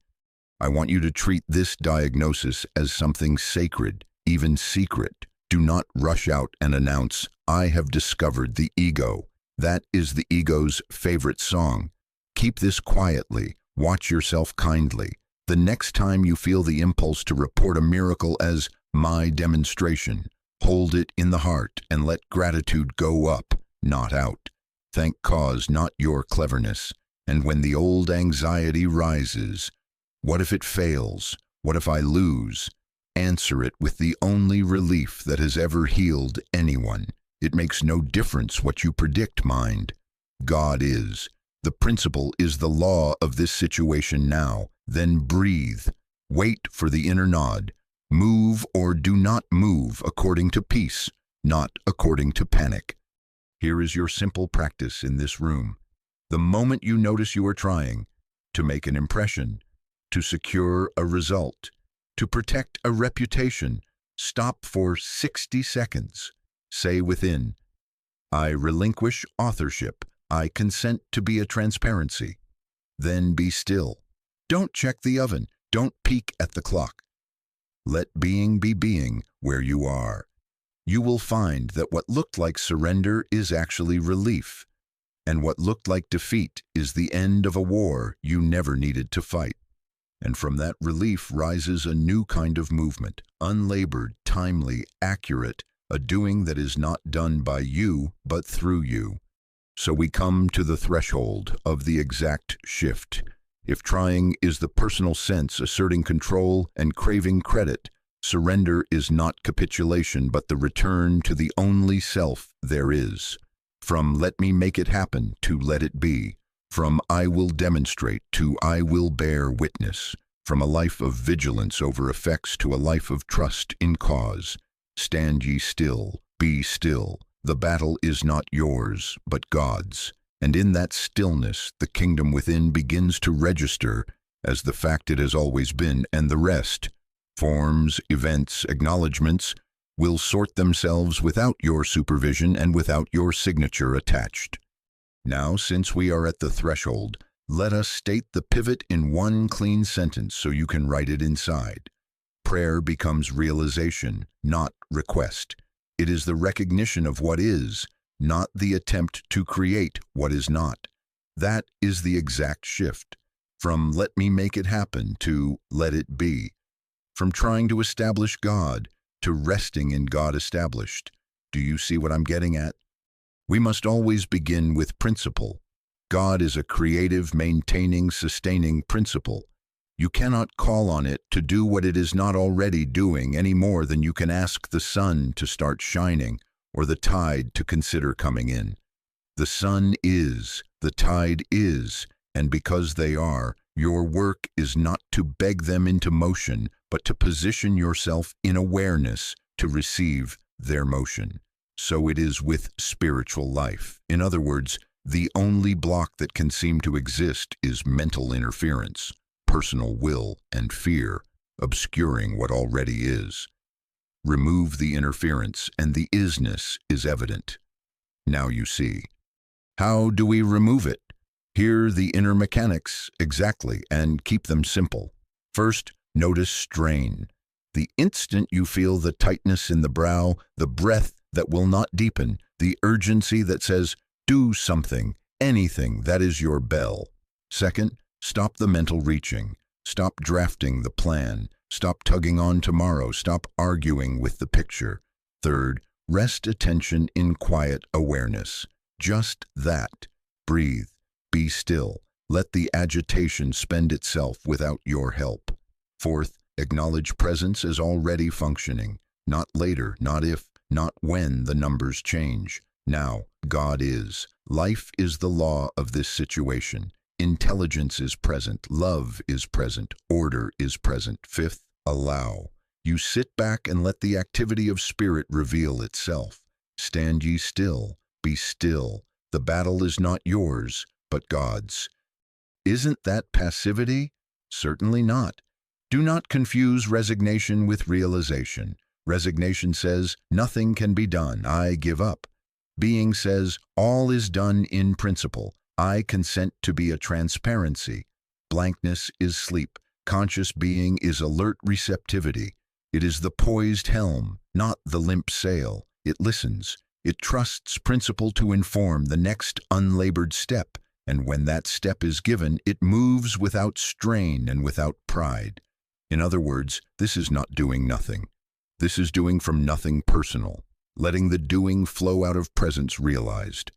I want you to treat this diagnosis as something sacred, even secret. Do not rush out and announce, I have discovered the ego. That is the ego's favorite song. Keep this quietly. Watch yourself kindly. The next time you feel the impulse to report a miracle as my demonstration, hold it in the heart and let gratitude go up, not out. Thank cause, not your cleverness. And when the old anxiety rises, what if it fails? What if I lose? Answer it with the only relief that has ever healed anyone. It makes no difference what you predict, mind. God is. The principle is the law of this situation now. Then breathe. Wait for the inner nod. Move or do not move according to peace, not according to panic. Here is your simple practice in this room. The moment you notice you are trying to make an impression, to secure a result, to protect a reputation, stop for 60 seconds. Say within, I relinquish authorship. I consent to be a transparency. Then be still. Don't check the oven. Don't peek at the clock. Let being be being where you are. You will find that what looked like surrender is actually relief, and what looked like defeat is the end of a war you never needed to fight. And from that relief rises a new kind of movement, unlabored, timely, accurate, a doing that is not done by you, but through you. So we come to the threshold of the exact shift. If trying is the personal sense asserting control and craving credit, surrender is not capitulation, but the return to the only self there is. From let me make it happen to let it be. From I will demonstrate to I will bear witness. From a life of vigilance over effects to a life of trust in cause. Stand ye still, be still. The battle is not yours, but God's. And in that stillness, the kingdom within begins to register as the fact it has always been, and the rest, forms, events, acknowledgments, will sort themselves without your supervision and without your signature attached. Now, since we are at the threshold, let us state the pivot in one clean sentence so you can write it inside. Prayer becomes realization, not request. It is the recognition of what is, not the attempt to create what is not. That is the exact shift. From let me make it happen to let it be. From trying to establish God to resting in God established. Do you see what I'm getting at? We must always begin with principle. God is a creative, maintaining, sustaining principle. You cannot call on it to do what it is not already doing any more than you can ask the sun to start shining or the tide to consider coming in. The sun is, the tide is, and because they are, your work is not to beg them into motion, but to position yourself in awareness to receive their motion. So it is with spiritual life. In other words, the only block that can seem to exist is mental interference, personal will, and fear, obscuring what already is. Remove the interference, and the isness is evident. Now you see. How do we remove it? Hear the inner mechanics exactly, and keep them simple. First, notice strain. The instant you feel the tightness in the brow, the breath that will not deepen, the urgency that says, do something, anything, that is your bell. Second, stop the mental reaching. Stop drafting the plan. Stop tugging on tomorrow. Stop arguing with the picture. Third, rest attention in quiet awareness. Just that. Breathe. Be still. Let the agitation spend itself without your help. Fourth, acknowledge presence as already functioning. Not later, not if, not when the numbers change. Now, God is. Life is the law of this situation. Intelligence is present, love is present, order is present. Fifth, allow. You sit back and let the activity of spirit reveal itself. Stand ye still, be still. The battle is not yours, but God's. Isn't that passivity? Certainly not. Do not confuse resignation with realization. Resignation says, nothing can be done, I give up. Being says, all is done in principle. I consent to be a transparency. Blankness is sleep. Conscious being is alert receptivity. It is the poised helm, not the limp sail. It listens. It trusts principle to inform the next unlabored step, and when that step is given, it moves without strain and without pride. In other words, this is not doing nothing. This is doing from nothing personal, letting the doing flow out of presence realized.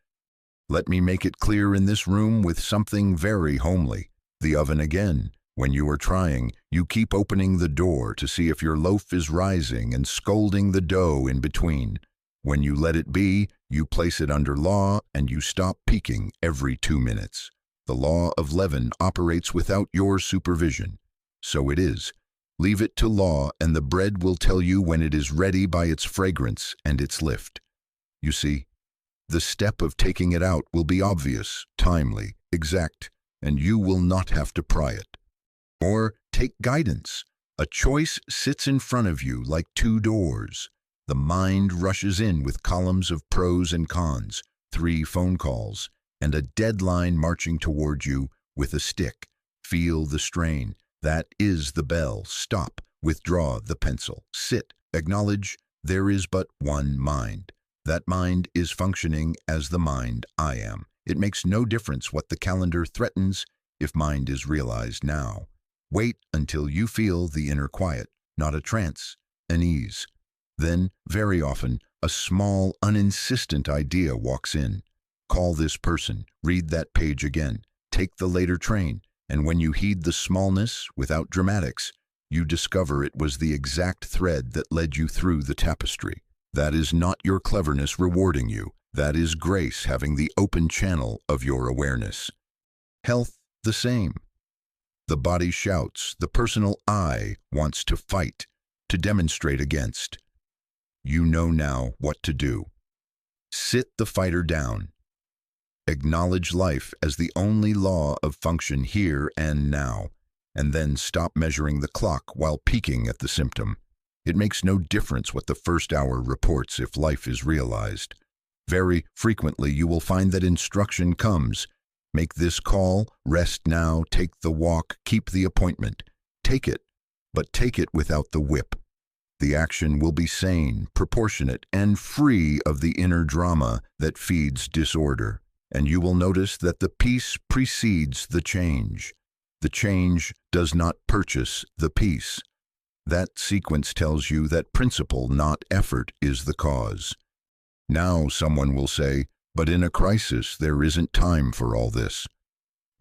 Let me make it clear in this room with something very homely. The oven again. When you are trying, you keep opening the door to see if your loaf is rising and scolding the dough in between. When you let it be, you place it under law and you stop peaking every 2 minutes. The law of leaven operates without your supervision. So it is. Leave it to law and the bread will tell you when it is ready by its fragrance and its lift. You see, the step of taking it out will be obvious, timely, exact, and you will not have to pry it. Or take guidance. A choice sits in front of you like 2 doors. The mind rushes in with columns of pros and cons, 3 phone calls, and a deadline marching toward you with a stick. Feel the strain. That is the bell. Stop. Withdraw the pencil. Sit. Acknowledge there is but one mind. That mind is functioning as the mind I am. It makes no difference what the calendar threatens if mind is realized now. Wait until you feel the inner quiet, not a trance, an ease. Then, very often, a small, uninsistent idea walks in. Call this person, read that page again, take the later train, and when you heed the smallness without dramatics, you discover it was the exact thread that led you through the tapestry. That is not your cleverness rewarding you. That is grace having the open channel of your awareness. Health, the same. The body shouts, the personal I wants to fight, to demonstrate against. You know now what to do. Sit the fighter down. Acknowledge life as the only law of function here and now, and then stop measuring the clock while peeking at the symptom. It makes no difference what the first hour reports if life is realized. Very frequently you will find that instruction comes. Make this call, rest now, take the walk, keep the appointment. Take it, but take it without the whip. The action will be sane, proportionate, and free of the inner drama that feeds disorder. And you will notice that the peace precedes the change. The change does not purchase the peace. That sequence tells you that principle, not effort, is the cause. Now someone will say, but in a crisis there isn't time for all this.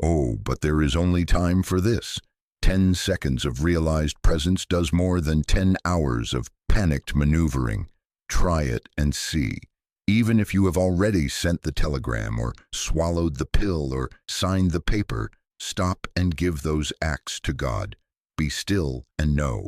Oh, but there is only time for this. 10 seconds of realized presence does more than 10 hours of panicked maneuvering. Try it and see. Even if you have already sent the telegram or swallowed the pill or signed the paper, stop and give those acts to God. Be still and know.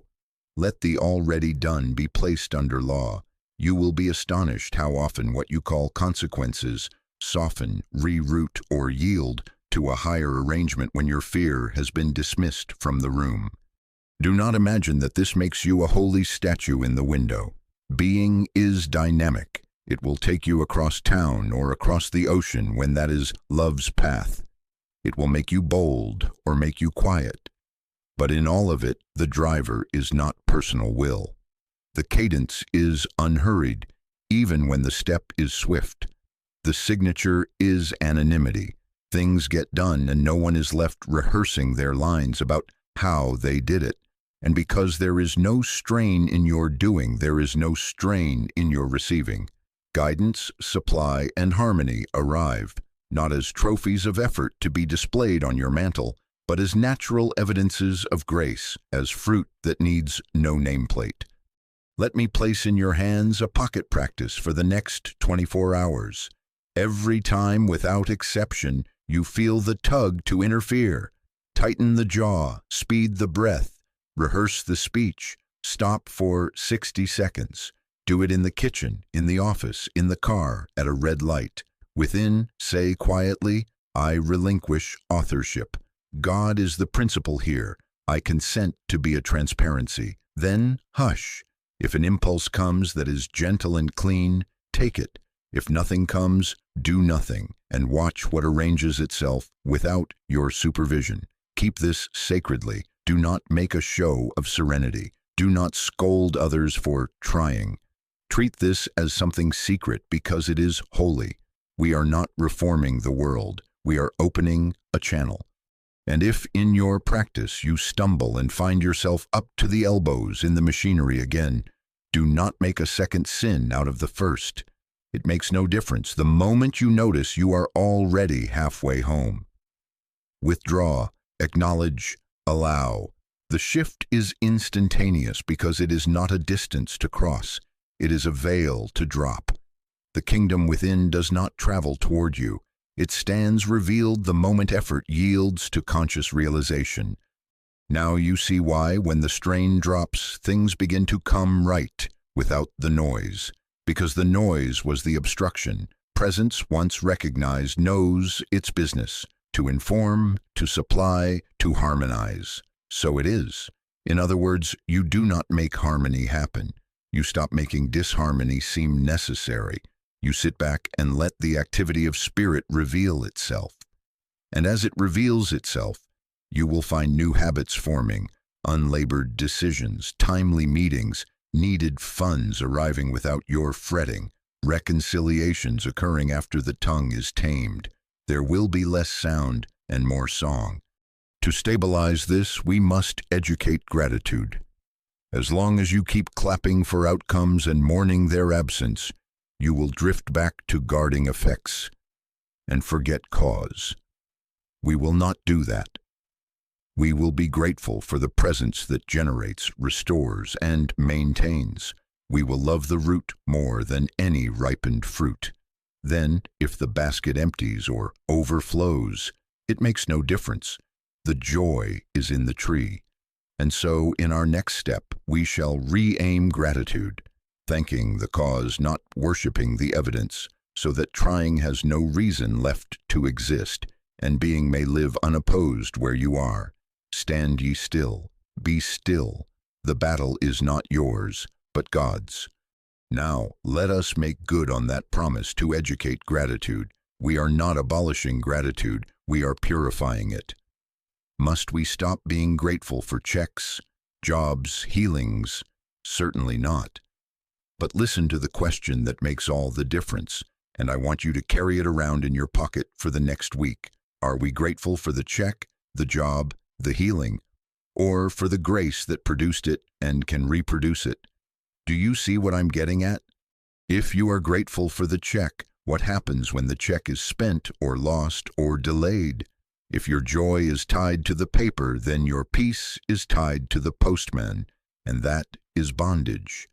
Let the already done be placed under law. You will be astonished how often what you call consequences soften, reroute, or yield to a higher arrangement when your fear has been dismissed from the room. Do not imagine that this makes you a holy statue in the window. Being is dynamic. It will take you across town or across the ocean when that is love's path. It will make you bold or make you quiet. But in all of it, the driver is not personal will. The cadence is unhurried, even when the step is swift. The signature is anonymity. Things get done and no one is left rehearsing their lines about how they did it. And because there is no strain in your doing, there is no strain in your receiving. Guidance, supply, and harmony arrive, not as trophies of effort to be displayed on your mantle, but as natural evidences of grace, as fruit that needs no nameplate. Let me place in your hands a pocket practice for the next 24 hours. Every time, without exception, you feel the tug to interfere. Tighten the jaw, speed the breath, rehearse the speech, stop for 60 seconds. Do it in the kitchen, in the office, in the car, at a red light. Within, say quietly, I relinquish authorship. God is the principle here. I consent to be a transparency. Then, hush. If an impulse comes that is gentle and clean, take it. If nothing comes, do nothing, and watch what arranges itself without your supervision. Keep this sacredly. Do not make a show of serenity. Do not scold others for trying. Treat this as something secret because it is holy. We are not reforming the world. We are opening a channel. And if in your practice you stumble and find yourself up to the elbows in the machinery again, do not make a second sin out of the first. It makes no difference. The moment you notice, you are already halfway home. Withdraw, acknowledge, allow. The shift is instantaneous because it is not a distance to cross. It is a veil to drop. The kingdom within does not travel toward you. It stands revealed the moment effort yields to conscious realization. Now you see why, when the strain drops, things begin to come right without the noise. Because the noise was the obstruction. Presence, once recognized, knows its business: to inform, to supply, to harmonize. So it is. In other words, you do not make harmony happen. You stop making disharmony seem necessary. You sit back and let the activity of spirit reveal itself. And as it reveals itself, you will find new habits forming, unlabored decisions, timely meetings, needed funds arriving without your fretting, reconciliations occurring after the tongue is tamed. There will be less sound and more song. To stabilize this, we must educate gratitude. As long as you keep clapping for outcomes and mourning their absence, you will drift back to guarding effects and forget cause. We will not do that. We will be grateful for the presence that generates, restores, and maintains. We will love the root more than any ripened fruit. Then, if the basket empties or overflows, it makes no difference. The joy is in the tree. And so, in our next step, we shall re-aim gratitude, thanking the cause, not worshiping the evidence, so that trying has no reason left to exist, and being may live unopposed where you are. Stand ye still, be still. The battle is not yours, but God's. Now, let us make good on that promise to educate gratitude. We are not abolishing gratitude, we are purifying it. Must we stop being grateful for checks, jobs, healings? Certainly not. But listen to the question that makes all the difference, and I want you to carry it around in your pocket for the next week. Are we grateful for the check, the job, the healing, or for the grace that produced it and can reproduce it? Do you see what I'm getting at? If you are grateful for the check, what happens when the check is spent or lost or delayed? If your joy is tied to the paper, then your peace is tied to the postman, and that is bondage.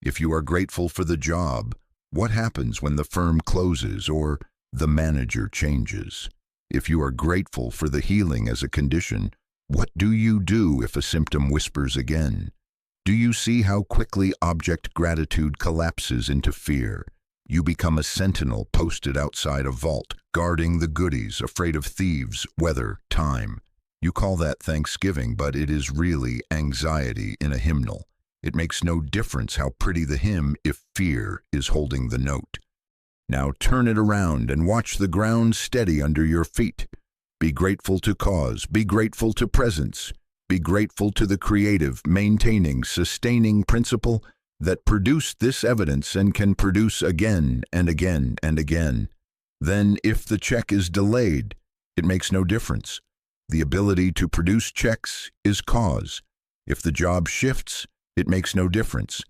If you are grateful for the job, what happens when the firm closes or the manager changes? If you are grateful for the healing as a condition, what do you do if a symptom whispers again? Do you see how quickly object gratitude collapses into fear? You become a sentinel posted outside a vault, guarding the goodies, afraid of thieves, weather, time. You call that Thanksgiving, but it is really anxiety in a hymnal. It makes no difference how pretty the hymn if fear is holding the note. Now turn it around and watch the ground steady under your feet. Be grateful to cause, be grateful to presence, be grateful to the creative, maintaining, sustaining principle that produced this evidence and can produce again and again and again. Then, if the check is delayed, it makes no difference. The ability to produce checks is cause. If the job shifts, it makes no difference.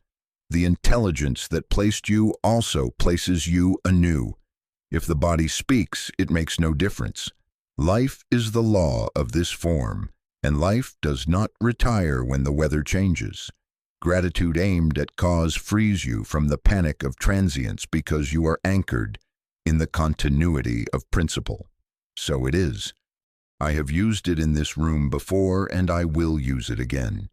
The intelligence that placed you also places you anew. If the body speaks, it makes no difference. Life is the law of this form, and life does not retire when the weather changes. Gratitude aimed at cause frees you from the panic of transience because you are anchored in the continuity of principle. So it is. I have used it in this room before, and I will use it again.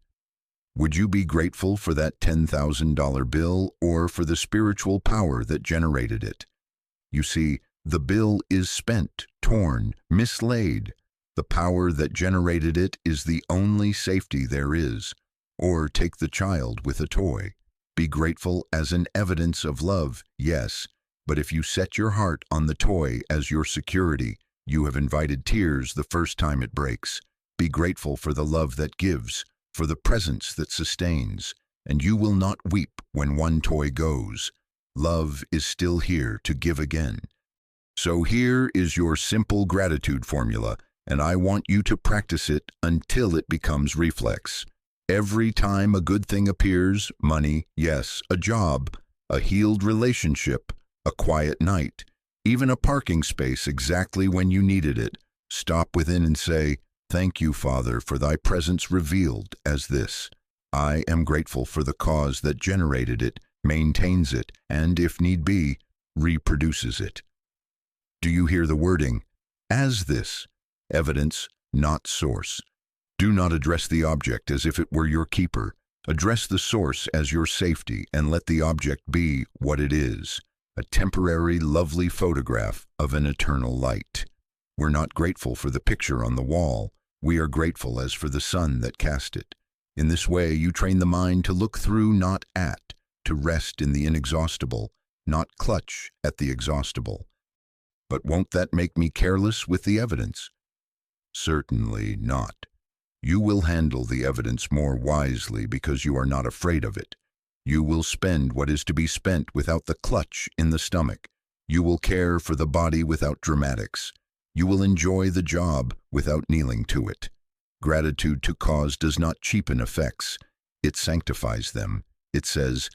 Would you be grateful for that $10,000 bill or for the spiritual power that generated it? You see, the bill is spent, torn, mislaid. The power that generated it is the only safety there is. Or take the child with a toy. Be grateful as an evidence of love, yes, but if you set your heart on the toy as your security, you have invited tears the first time it breaks. Be grateful for the love that gives, for the presence that sustains, and you will not weep when one toy goes. Love is still here to give again. So here is your simple gratitude formula, and I want you to practice it until it becomes reflex. Every time a good thing appears, money, yes, a job, a healed relationship, a quiet night, even a parking space exactly when you needed it, stop within and say, "Thank you, Father, for thy presence revealed as this. I am grateful for the cause that generated it, maintains it, and, if need be, reproduces it. Do you hear the wording? As this, evidence, not source. Do not address the object as if it were your keeper. Address the source as your safety and let the object be what it is, a temporary, lovely photograph of an eternal light. We're not grateful for the picture on the wall. We are grateful as for the sun that cast it. In this way, you train the mind to look through, not at, to rest in the inexhaustible, not clutch at the exhaustible. But won't that make me careless with the evidence? Certainly not. You will handle the evidence more wisely because you are not afraid of it. You will spend what is to be spent without the clutch in the stomach. You will care for the body without dramatics. You will enjoy the job without kneeling to it. Gratitude to cause does not cheapen effects. It sanctifies them. It says,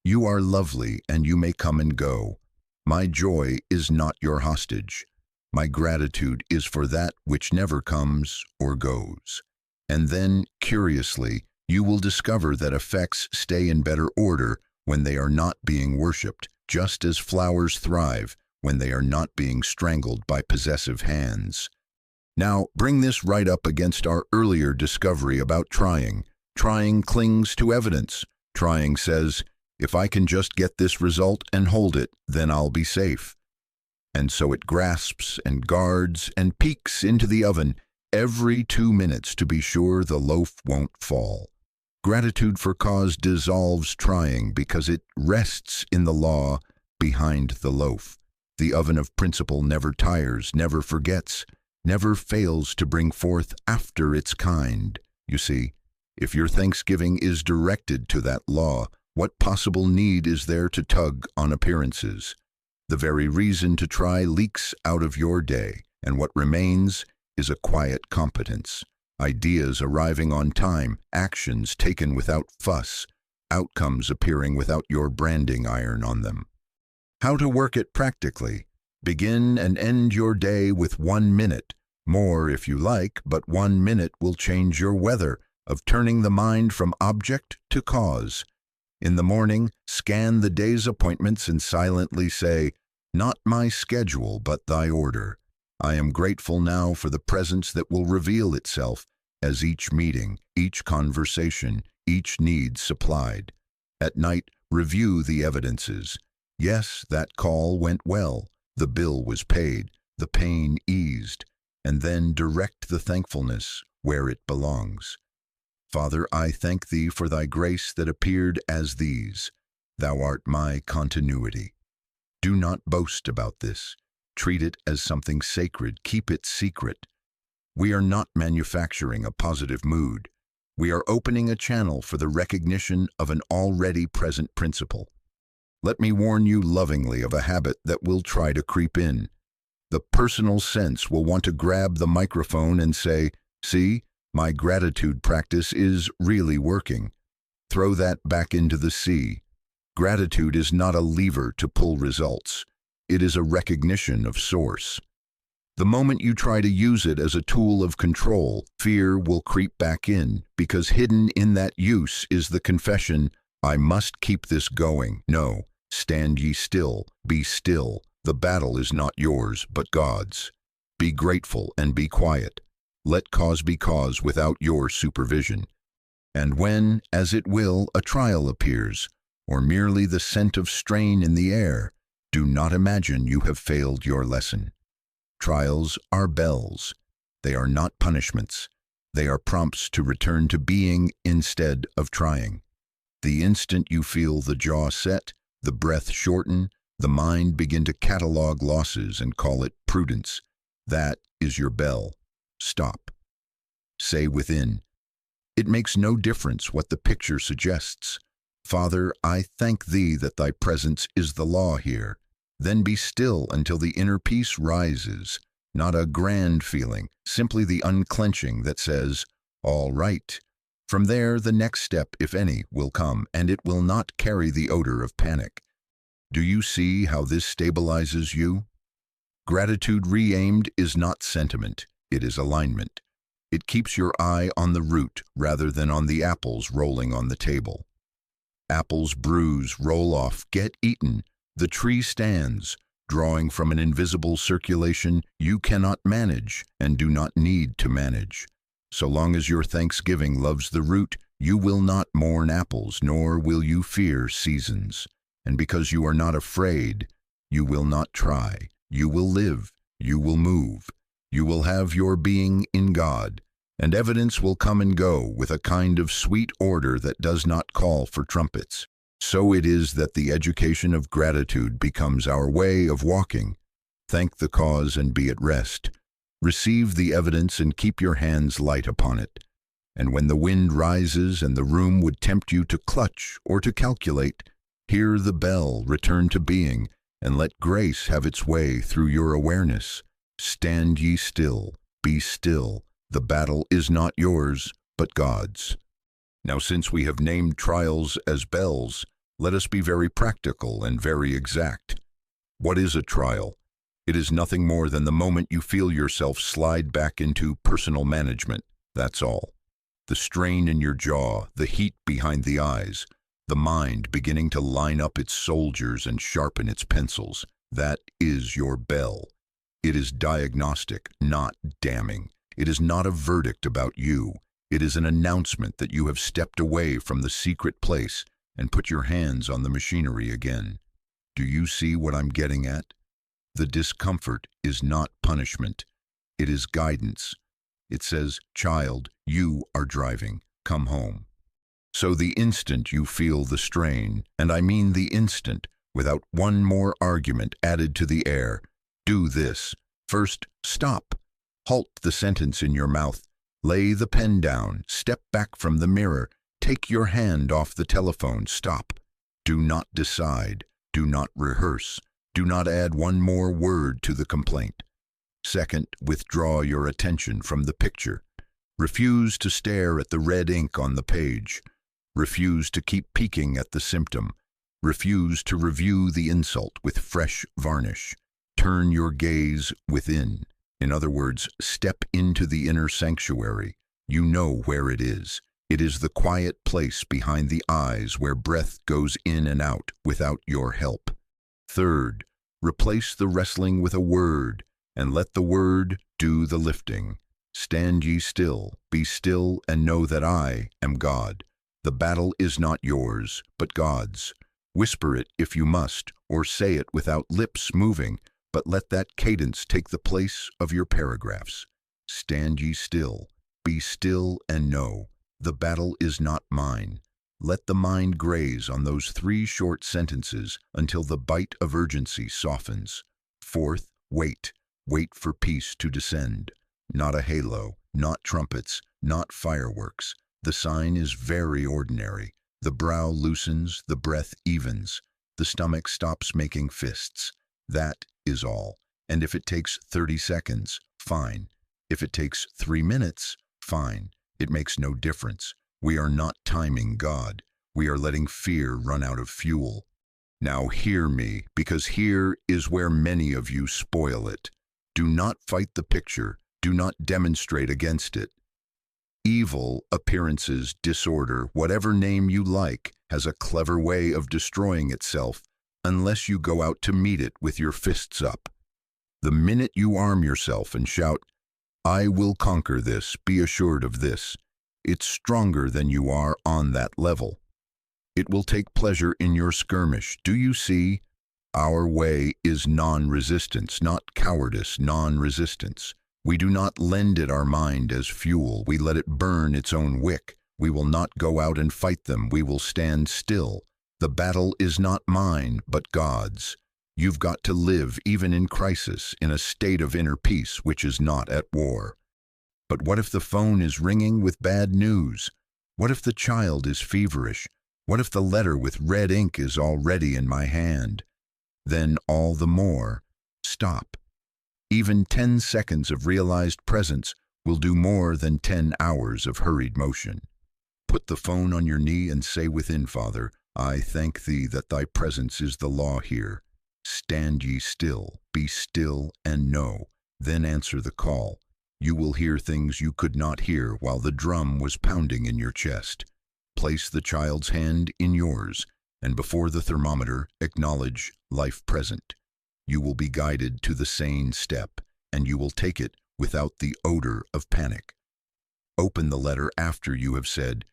"You are lovely and you may come and go. My joy is not your hostage. My gratitude is for that which never comes or goes." And then, curiously, you will discover that effects stay in better order when they are not being worshipped, just as flowers thrive when they are not being strangled by possessive hands. Now, bring this right up against our earlier discovery about trying. Trying clings to evidence. Trying says, if I can just get this result and hold it, then I'll be safe. And so it grasps and guards and peeks into the oven every 2 minutes to be sure the loaf won't fall. Gratitude for cause dissolves trying because it rests in the law behind the loaf. The oven of principle never tires, never forgets, never fails to bring forth after its kind. You see, if your thanksgiving is directed to that law, what possible need is there to tug on appearances? The very reason to try leaks out of your day, and what remains is a quiet competence. Ideas arriving on time, actions taken without fuss, outcomes appearing without your branding iron on them. How to work it practically. Begin and end your day with 1 minute. More if you like, but 1 minute will change your weather of turning the mind from object to cause. In the morning, scan the day's appointments and silently say, "Not my schedule, but thy order." I am grateful now for the presence that will reveal itself as each meeting, each conversation, each need supplied. At night, review the evidences. Yes, that call went well. The bill was paid. The pain eased. And then direct the thankfulness where it belongs. Father, I thank thee for thy grace that appeared as these. Thou art my continuity. Do not boast about this. Treat it as something sacred. Keep it secret. We are not manufacturing a positive mood. We are opening a channel for the recognition of an already present principle. Let me warn you lovingly of a habit that will try to creep in. The personal sense will want to grab the microphone and say, "See, my gratitude practice is really working." Throw that back into the sea. Gratitude is not a lever to pull results. It is a recognition of source. The moment you try to use it as a tool of control, fear will creep back in, because hidden in that use is the confession, "I must keep this going." No, stand ye still, be still. The battle is not yours, but God's. Be grateful and be quiet. Let cause be cause without your supervision. And when, as it will, a trial appears, or merely the scent of strain in the air, do not imagine you have failed your lesson. Trials are bells. They are not punishments. They are prompts to return to being instead of trying. The instant you feel the jaw set, the breath shorten, the mind begin to catalog losses and call it prudence, that is your bell. Stop. Say within, "It makes no difference what the picture suggests. Father, I thank thee that thy presence is the law here." Then be still until the inner peace rises, not a grand feeling, simply the unclenching that says, "All right." From there, the next step, if any, will come, and it will not carry the odor of panic. Do you see how this stabilizes you? Gratitude re-aimed is not sentiment, it is alignment. It keeps your eye on the root rather than on the apples rolling on the table. Apples bruise, roll off, get eaten, The tree stands, drawing from an invisible circulation you cannot manage and do not need to manage. So long as your thanksgiving loves the root, you will not mourn apples, nor will you fear seasons. And because you are not afraid, you will not try. You will live, you will move. You will have your being in God, and evidence will come and go with a kind of sweet order that does not call for trumpets. So it is that the education of gratitude becomes our way of walking. Thank the cause and be at rest. Receive the evidence and keep your hands light upon it. And when the wind rises and the room would tempt you to clutch or to calculate, hear the bell, return to being, and let grace have its way through your awareness. Stand ye still, be still. The battle is not yours, but God's. Now, since we have named trials as bells, let us be very practical and very exact. What is a trial? It is nothing more than the moment you feel yourself slide back into personal management, that's all. The strain in your jaw, the heat behind the eyes, the mind beginning to line up its soldiers and sharpen its pencils, that is your bell. It is diagnostic, not damning. It is not a verdict about you. It is an announcement that you have stepped away from the secret place and put your hands on the machinery again. Do you see what I'm getting at? The discomfort is not punishment. It is guidance. It says, "Child, you are driving. Come home." So the instant you feel the strain, and I mean the instant, without one more argument added to the air, do this. First, stop. Halt the sentence in your mouth. Lay the pen down. Step back from the mirror. Take your hand off the telephone. Stop. Do not decide. Do not rehearse. Do not add one more word to the complaint. Second, withdraw your attention from the picture. Refuse to stare at the red ink on the page. Refuse to keep peeking at the symptom. Refuse to review the insult with fresh varnish. Turn your gaze within. In other words, step into the inner sanctuary. You know where it is. It is the quiet place behind the eyes where breath goes in and out without your help. Third, replace the wrestling with a word, and let the word do the lifting. Stand ye still, be still, and know that I am God. The battle is not yours, but God's. Whisper it if you must, or say it without lips moving, but let that cadence take the place of your paragraphs. Stand ye still, be still, and know, the battle is not mine. Let the mind graze on those 3 short sentences until the bite of urgency softens. Fourth, wait. Wait for peace to descend. Not a halo, not trumpets, not fireworks. The sign is very ordinary. The brow loosens, the breath evens. The stomach stops making fists. That is all. And if it takes 30 seconds, fine. If it takes 3 minutes, fine. It makes no difference. We are not timing God. We are letting fear run out of fuel. Now hear me, because here is where many of you spoil it. Do not fight the picture. Do not demonstrate against it. Evil, appearances, disorder, whatever name you like, has a clever way of destroying itself unless you go out to meet it with your fists up. The minute you arm yourself and shout, "I will conquer this, be assured of this," it's stronger than you are on that level. It will take pleasure in your skirmish. Do you see? Our way is non-resistance, not cowardice, non-resistance. We do not lend it our mind as fuel. We let it burn its own wick. We will not go out and fight them. We will stand still. The battle is not mine, but God's. You've got to live, even in crisis, in a state of inner peace which is not at war. But what if the phone is ringing with bad news? What if the child is feverish? What if the letter with red ink is already in my hand? Then all the more, stop. Even 10 seconds of realized presence will do more than 10 hours of hurried motion. Put the phone on your knee and say within, "Father, I thank thee that thy presence is the law here. Stand ye still, be still, and know." Then answer the call. You will hear things you could not hear while the drum was pounding in your chest. Place the child's hand in yours, and before the thermometer, acknowledge life present. You will be guided to the sane step, and you will take it without the odor of panic. Open the letter after you have said,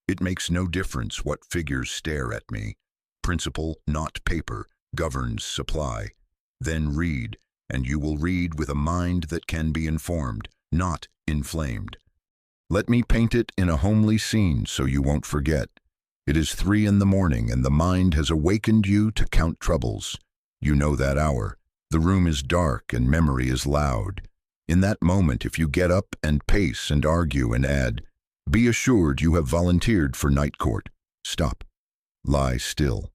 "It makes no difference what figures stare at me. Principle, not paper, governs supply." Then read, and you will read with a mind that can be informed, not inflamed. Let me paint it in a homely scene so you won't forget. It is 3 in the morning, and the mind has awakened you to count troubles. You know that hour. The room is dark, and memory is loud. In that moment, if you get up and pace and argue and add, be assured you have volunteered for night court. Stop. Lie still.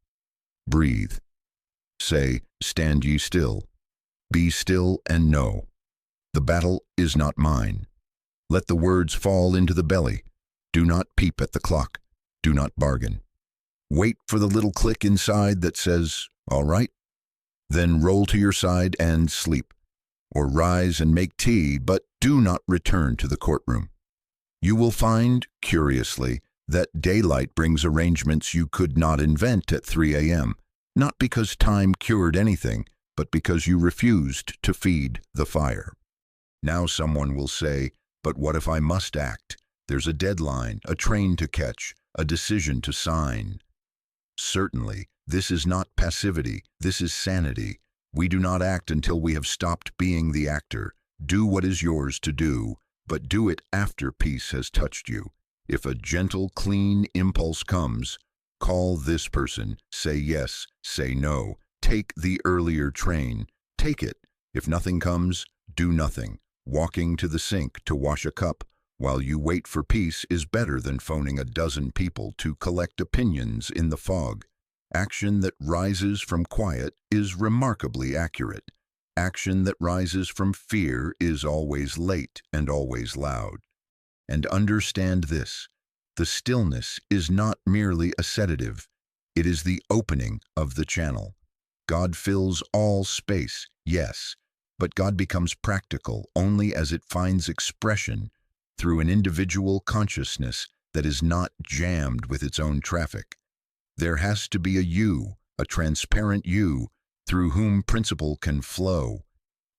Breathe. Say, stand ye still. Be still and know. The battle is not mine. Let the words fall into the belly. Do not peep at the clock. Do not bargain. Wait for the little click inside that says, all right. Then roll to your side and sleep. Or rise and make tea, but do not return to the courtroom. You will find, curiously, that daylight brings arrangements you could not invent at 3 a.m., not because time cured anything, but because you refused to feed the fire. Now someone will say, but what if I must act? There's a deadline, a train to catch, a decision to sign. Certainly, this is not passivity, this is sanity. We do not act until we have stopped being the actor. Do what is yours to do, but do it after peace has touched you. If a gentle, clean impulse comes, call this person, say yes, say no, take the earlier train, take it. If nothing comes, do nothing. Walking to the sink to wash a cup while you wait for peace is better than phoning a dozen people to collect opinions in the fog. Action that rises from quiet is remarkably accurate. Action that rises from fear is always late and always loud. And understand this, the stillness is not merely a sedative, it is the opening of the channel. God fills all space, yes, but God becomes practical only as it finds expression through an individual consciousness that is not jammed with its own traffic. There has to be a you, a transparent you, through whom principle can flow.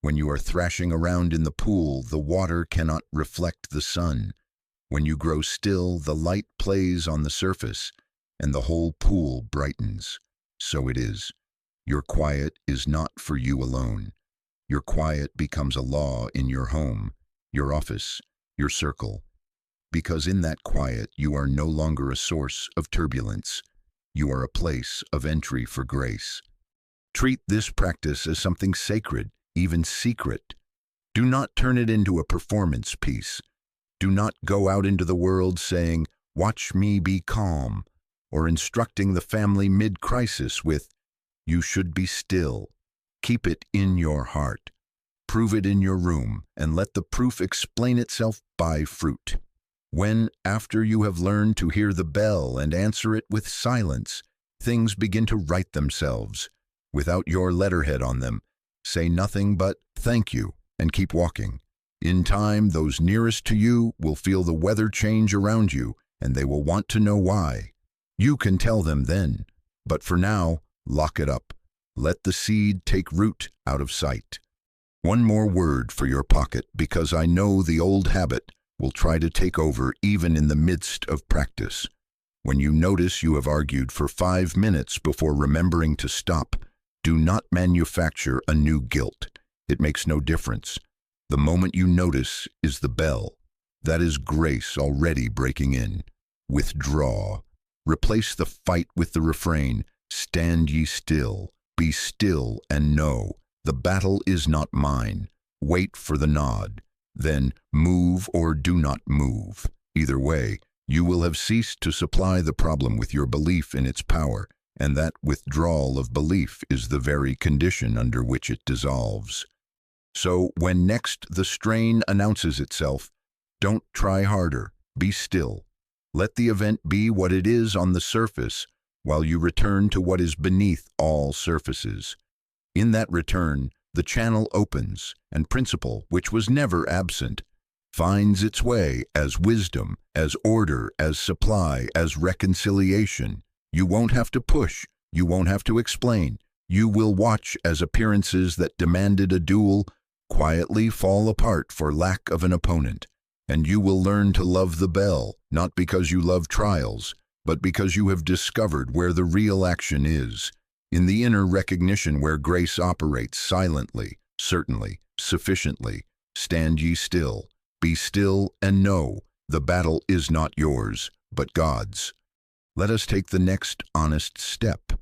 When you are thrashing around in the pool, the water cannot reflect the sun. When you grow still, the light plays on the surface, and the whole pool brightens. So it is. Your quiet is not for you alone. Your quiet becomes a law in your home, your office, your circle. Because in that quiet, you are no longer a source of turbulence. You are a place of entry for grace. Treat this practice as something sacred, even secret. Do not turn it into a performance piece. Do not go out into the world saying, "Watch me be calm," or instructing the family mid-crisis with, "You should be still." Keep it in your heart. Prove it in your room, and let the proof explain itself by fruit. When, after you have learned to hear the bell and answer it with silence, things begin to right themselves, without your letterhead on them, say nothing but "thank you" and keep walking. In time, those nearest to you will feel the weather change around you, and they will want to know why. You can tell them then, but for now, lock it up. Let the seed take root out of sight. One more word for your pocket, because I know the old habit will try to take over even in the midst of practice. When you notice you have argued for 5 minutes before remembering to stop, do not manufacture a new guilt. It makes no difference. The moment you notice is the bell. That is grace already breaking in. Withdraw. Replace the fight with the refrain, "Stand ye still, be still and know. The battle is not mine." Wait for the nod. Then move or do not move. Either way, you will have ceased to supply the problem with your belief in its power, and that withdrawal of belief is the very condition under which it dissolves. So when next the strain announces itself, don't try harder, be still. Let the event be what it is on the surface, while you return to what is beneath all surfaces. In that return, the channel opens, and principle, which was never absent, finds its way as wisdom, as order, as supply, as reconciliation. You won't have to push. You won't have to explain. You will watch as appearances that demanded a duel quietly fall apart for lack of an opponent. And you will learn to love the bell, not because you love trials, but because you have discovered where the real action is, in the inner recognition where grace operates silently, certainly, sufficiently. Stand ye still, be still, and know the battle is not yours, but God's. Let us take the next honest step.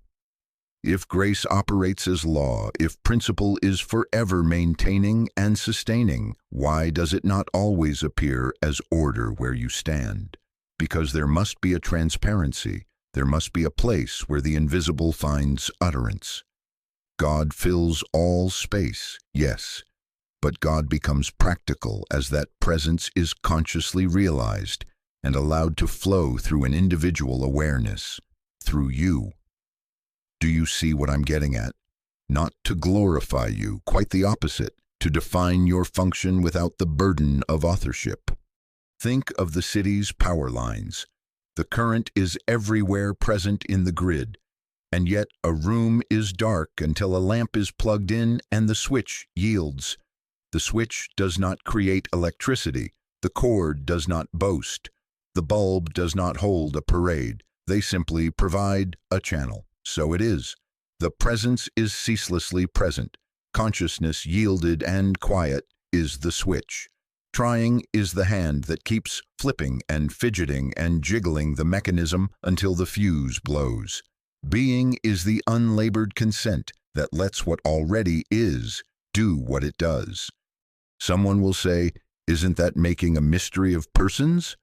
If grace operates as law, if principle is forever maintaining and sustaining, why does it not always appear as order where you stand? Because there must be a transparency, there must be a place where the invisible finds utterance. God fills all space, yes, but God becomes practical as that presence is consciously realized and allowed to flow through an individual awareness, through you. Do you see what I'm getting at? Not to glorify you, quite the opposite, to define your function without the burden of authorship. Think of the city's power lines. The current is everywhere present in the grid, and yet a room is dark until a lamp is plugged in and the switch yields. The switch does not create electricity. The cord does not boast. The bulb does not hold a parade. They simply provide a channel. So it is. The presence is ceaselessly present. Consciousness yielded and quiet is the switch. Trying is the hand that keeps flipping and fidgeting and jiggling the mechanism until the fuse blows. Being is the unlabored consent that lets what already is do what it does. Someone will say, isn't that making a mystery of persons?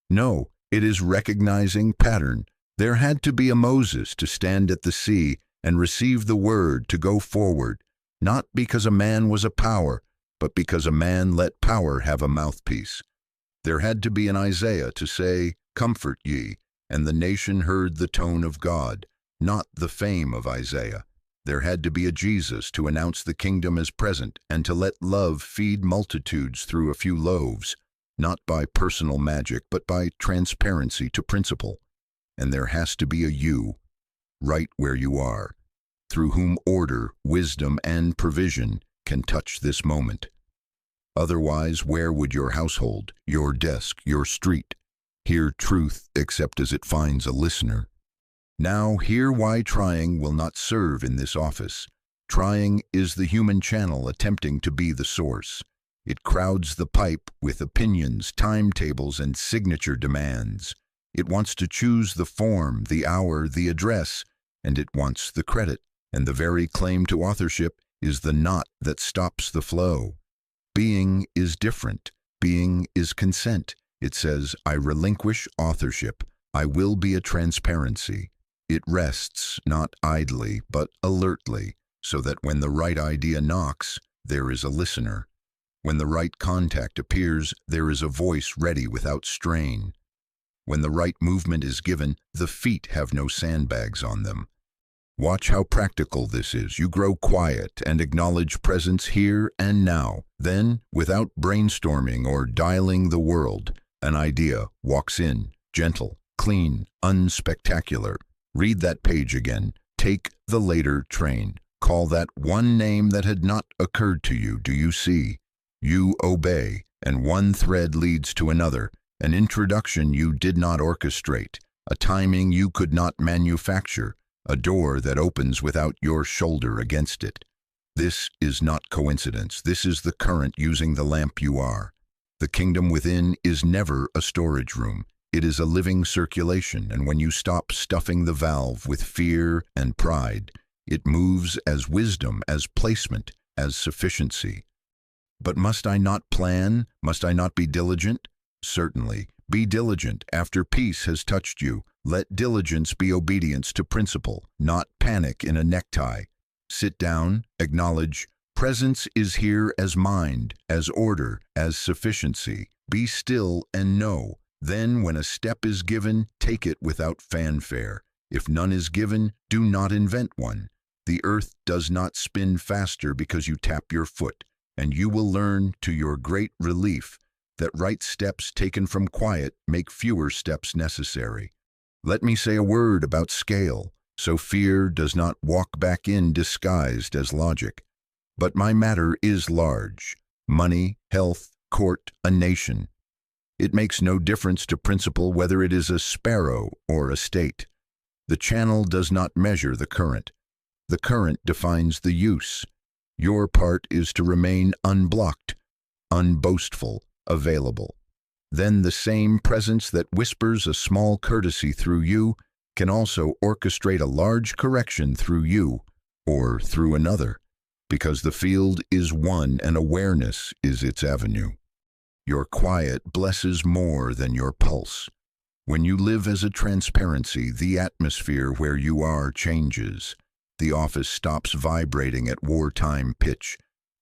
No, it is recognizing pattern. There had to be a Moses to stand at the sea and receive the word to go forward, not because a man was a power, but because a man let power have a mouthpiece. There had to be an Isaiah to say, comfort ye, and the nation heard the tone of God, not the fame of Isaiah. There had to be a Jesus to announce the kingdom as present and to let love feed multitudes through a few loaves, not by personal magic, but by transparency to principle. And there has to be a you, right where you are, through whom order, wisdom, and provision can touch this moment. Otherwise, where would your household, your desk, your street hear truth except as it finds a listener? Now hear why trying will not serve in this office. Trying is the human channel attempting to be the source. It crowds the pipe with opinions, timetables, and signature demands. It wants to choose the form, the hour, the address, and it wants the credit. And the very claim to authorship is the knot that stops the flow. Being is different. Being is consent. It says, I relinquish authorship. I will be a transparency. It rests, not idly, but alertly, so that when the right idea knocks, there is a listener. When the right contact appears, there is a voice ready without strain. When the right movement is given, the feet have no sandbags on them. Watch how practical this is. You grow quiet and acknowledge presence here and now. Then, without brainstorming or dialing the world, an idea walks in, gentle, clean, unspectacular. Read that page again. Take the later train. Call that one name that had not occurred to you. Do you see? You obey, and one thread leads to another. An introduction you did not orchestrate, a timing you could not manufacture, a door that opens without your shoulder against it. This is not coincidence. This is the current using the lamp you are. The kingdom within is never a storage room. It is a living circulation, and when you stop stuffing the valve with fear and pride, it moves as wisdom, as placement, as sufficiency. But must I not plan? Must I not be diligent? Certainly. Be diligent after peace has touched you. Let diligence be obedience to principle, not panic in a necktie. Sit down, acknowledge, presence is here as mind, as order, as sufficiency. Be still and know. Then when a step is given, take it without fanfare. If none is given, do not invent one. The earth does not spin faster because you tap your foot, and you will learn, to your great relief, that right steps taken from quiet make fewer steps necessary. Let me say a word about scale, so fear does not walk back in disguised as logic. But my matter is large: money, health, court, a nation. It makes no difference to principle whether it is a sparrow or a state. The channel does not measure the current. The current defines the use. Your part is to remain unblocked, unboastful, available. Then the same presence that whispers a small courtesy through you can also orchestrate a large correction through you or through another, because the field is one and awareness is its avenue. Your quiet blesses more than your pulse. When you live as a transparency, the atmosphere where you are changes. The office stops vibrating at wartime pitch.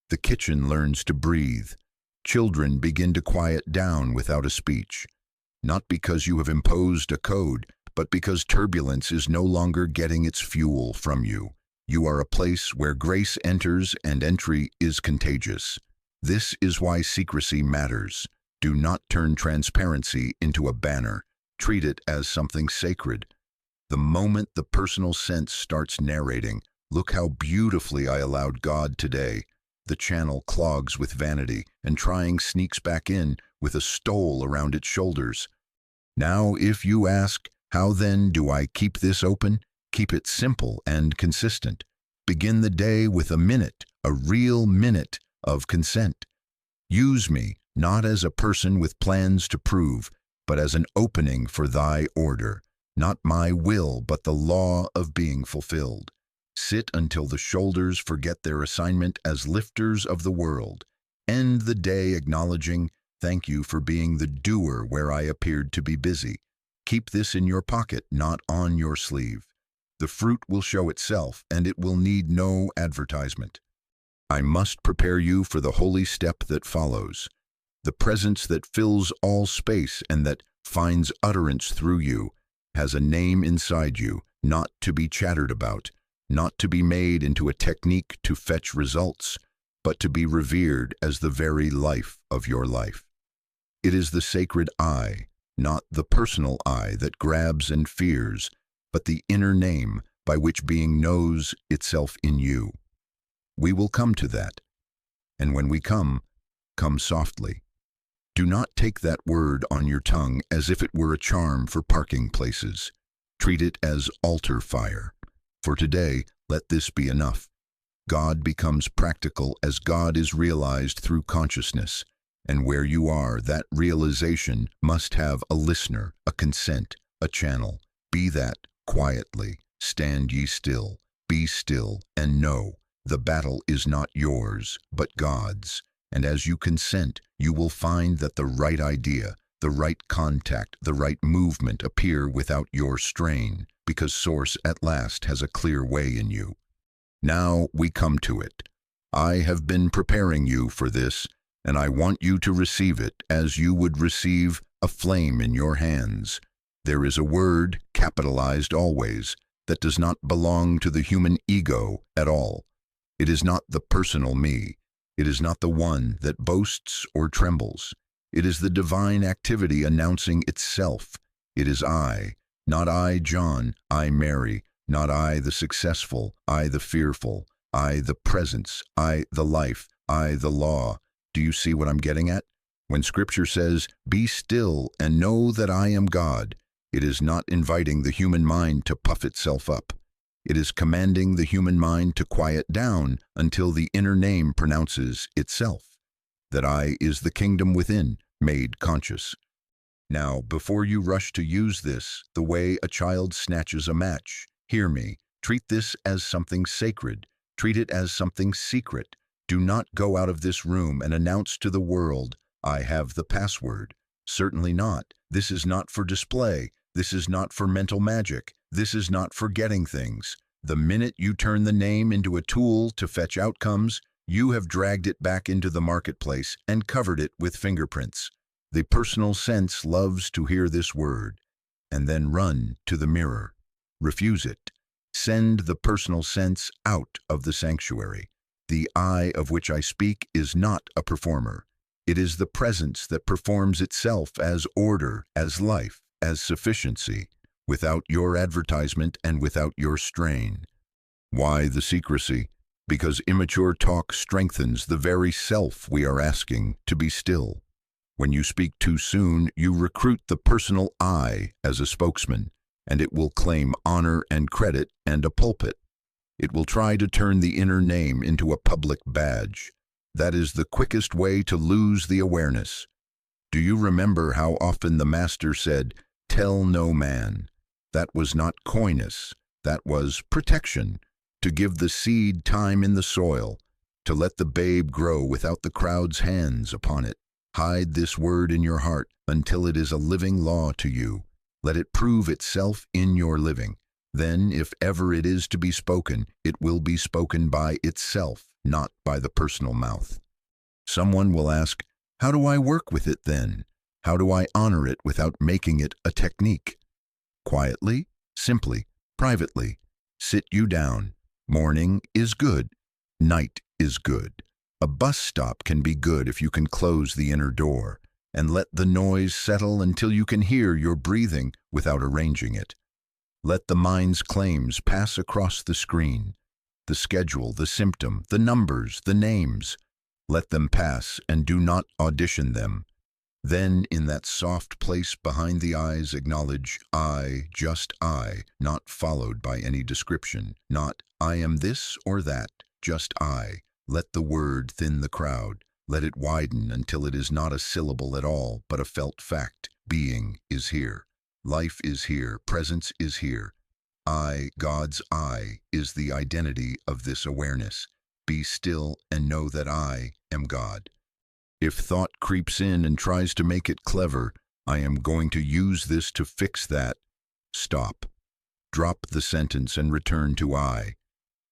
The kitchen learns to breathe. Children begin to quiet down without a speech. Not because you have imposed a code, but because turbulence is no longer getting its fuel from you. You are a place where grace enters and entry is contagious. This is why secrecy matters. Do not turn transparency into a banner. Treat it as something sacred. The moment the personal sense starts narrating, "Look how beautifully I allowed God today," the channel clogs with vanity, and trying sneaks back in with a stole around its shoulders. Now, if you ask, how then do I keep this open? Keep it simple and consistent. Begin the day with a minute, a real minute of consent. Use me, not as a person with plans to prove, but as an opening for thy order. Not my will, but the law of being fulfilled. Sit until the shoulders forget their assignment as lifters of the world. End the day acknowledging, "Thank you for being the doer where I appeared to be busy." Keep this in your pocket, not on your sleeve. The fruit will show itself, and it will need no advertisement. I must prepare you for the holy step that follows. The presence that fills all space and that finds utterance through you has a name inside you, not to be chattered about, not to be made into a technique to fetch results, but to be revered as the very life of your life. It is the sacred I, not the personal I that grabs and fears, but the inner name by which being knows itself in you. We will come to that, and when we come softly. Do not take that word on your tongue as if it were a charm for parking places. Treat it as altar fire. For today, let this be enough. God becomes practical as God is realized through consciousness, and where you are, that realization must have a listener, a consent, a channel. Be that quietly. Stand ye still, be still, and know the battle is not yours, but God's. And as you consent, you will find that the right idea, the right contact, the right movement appear without your strain, because Source at last has a clear way in you. Now we come to it. I have been preparing you for this, and I want you to receive it as you would receive a flame in your hands. There is a word, capitalized always, that does not belong to the human ego at all. It is not the personal me. It is not the one that boasts or trembles. It is the divine activity announcing itself. It is I, not I, John, I, Mary, not I, the successful, I, the fearful, I, the presence, I, the life, I, the law. Do you see what I'm getting at? When Scripture says, "Be still and know that I am God," it is not inviting the human mind to puff itself up. It is commanding the human mind to quiet down until the inner name pronounces itself. That I is the kingdom within, made conscious. Now, before you rush to use this, the way a child snatches a match, hear me. Treat this as something sacred. Treat it as something secret. Do not go out of this room and announce to the world, "I have the password." Certainly not. This is not for display. This is not for mental magic. This is not for getting things. The minute you turn the name into a tool to fetch outcomes, you have dragged it back into the marketplace and covered it with fingerprints. The personal sense loves to hear this word, and then run to the mirror. Refuse it. Send the personal sense out of the sanctuary. The I of which I speak is not a performer. It is the presence that performs itself as order, as life, as sufficiency. without your advertisement and without your strain. Why the secrecy? Because immature talk strengthens the very self we are asking to be still. When you speak too soon, you recruit the personal I as a spokesman, and it will claim honor and credit and a pulpit. It will try to turn the inner name into a public badge. That is the quickest way to lose the awareness. Do you remember how often the Master said, "Tell no man"? That was not coyness, that was protection, to give the seed time in the soil, to let the babe grow without the crowd's hands upon it. Hide this word in your heart until it is a living law to you. Let it prove itself in your living. Then, if ever it is to be spoken, it will be spoken by itself, not by the personal mouth. Someone will ask, how do I work with it then? How do I honor it without making it a technique? Quietly, simply, privately. Sit you down. Morning is good. Night is good. A bus stop can be good if you can close the inner door and let the noise settle until you can hear your breathing without arranging it. Let the mind's claims pass across the screen. The schedule, the symptom, the numbers, the names. Let them pass and do not audition them. Then, in that soft place behind the eyes, acknowledge I, just I, not followed by any description, not I am this or that, just I. Let the word thin the crowd. Let it widen until it is not a syllable at all, but a felt fact. Being is here. Life is here. Presence is here. I, God's I, is the identity of this awareness. Be still and know that I am God. If thought creeps in and tries to make it clever, I am going to use this to fix that. Stop. Drop the sentence and return to I.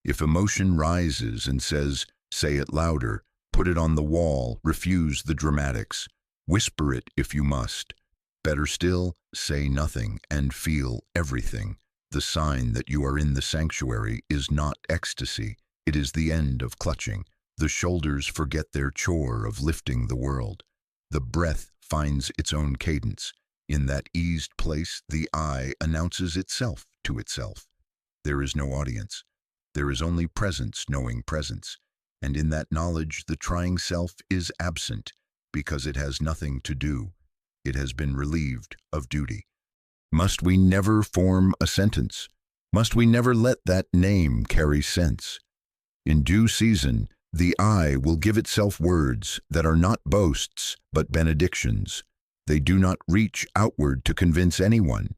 If emotion rises and says, say it louder, put it on the wall, refuse the dramatics. Whisper it if you must. Better still, say nothing and feel everything. The sign that you are in the sanctuary is not ecstasy. It is the end of clutching. The shoulders forget their chore of lifting the world. The breath finds its own cadence. In that eased place, the I announces itself to itself. There is no audience. There is only presence knowing presence. And in that knowledge, the trying self is absent because it has nothing to do. It has been relieved of duty. Must we never form a sentence? Must we never let that name carry sense? In due season, the I will give itself words that are not boasts, but benedictions. They do not reach outward to convince anyone.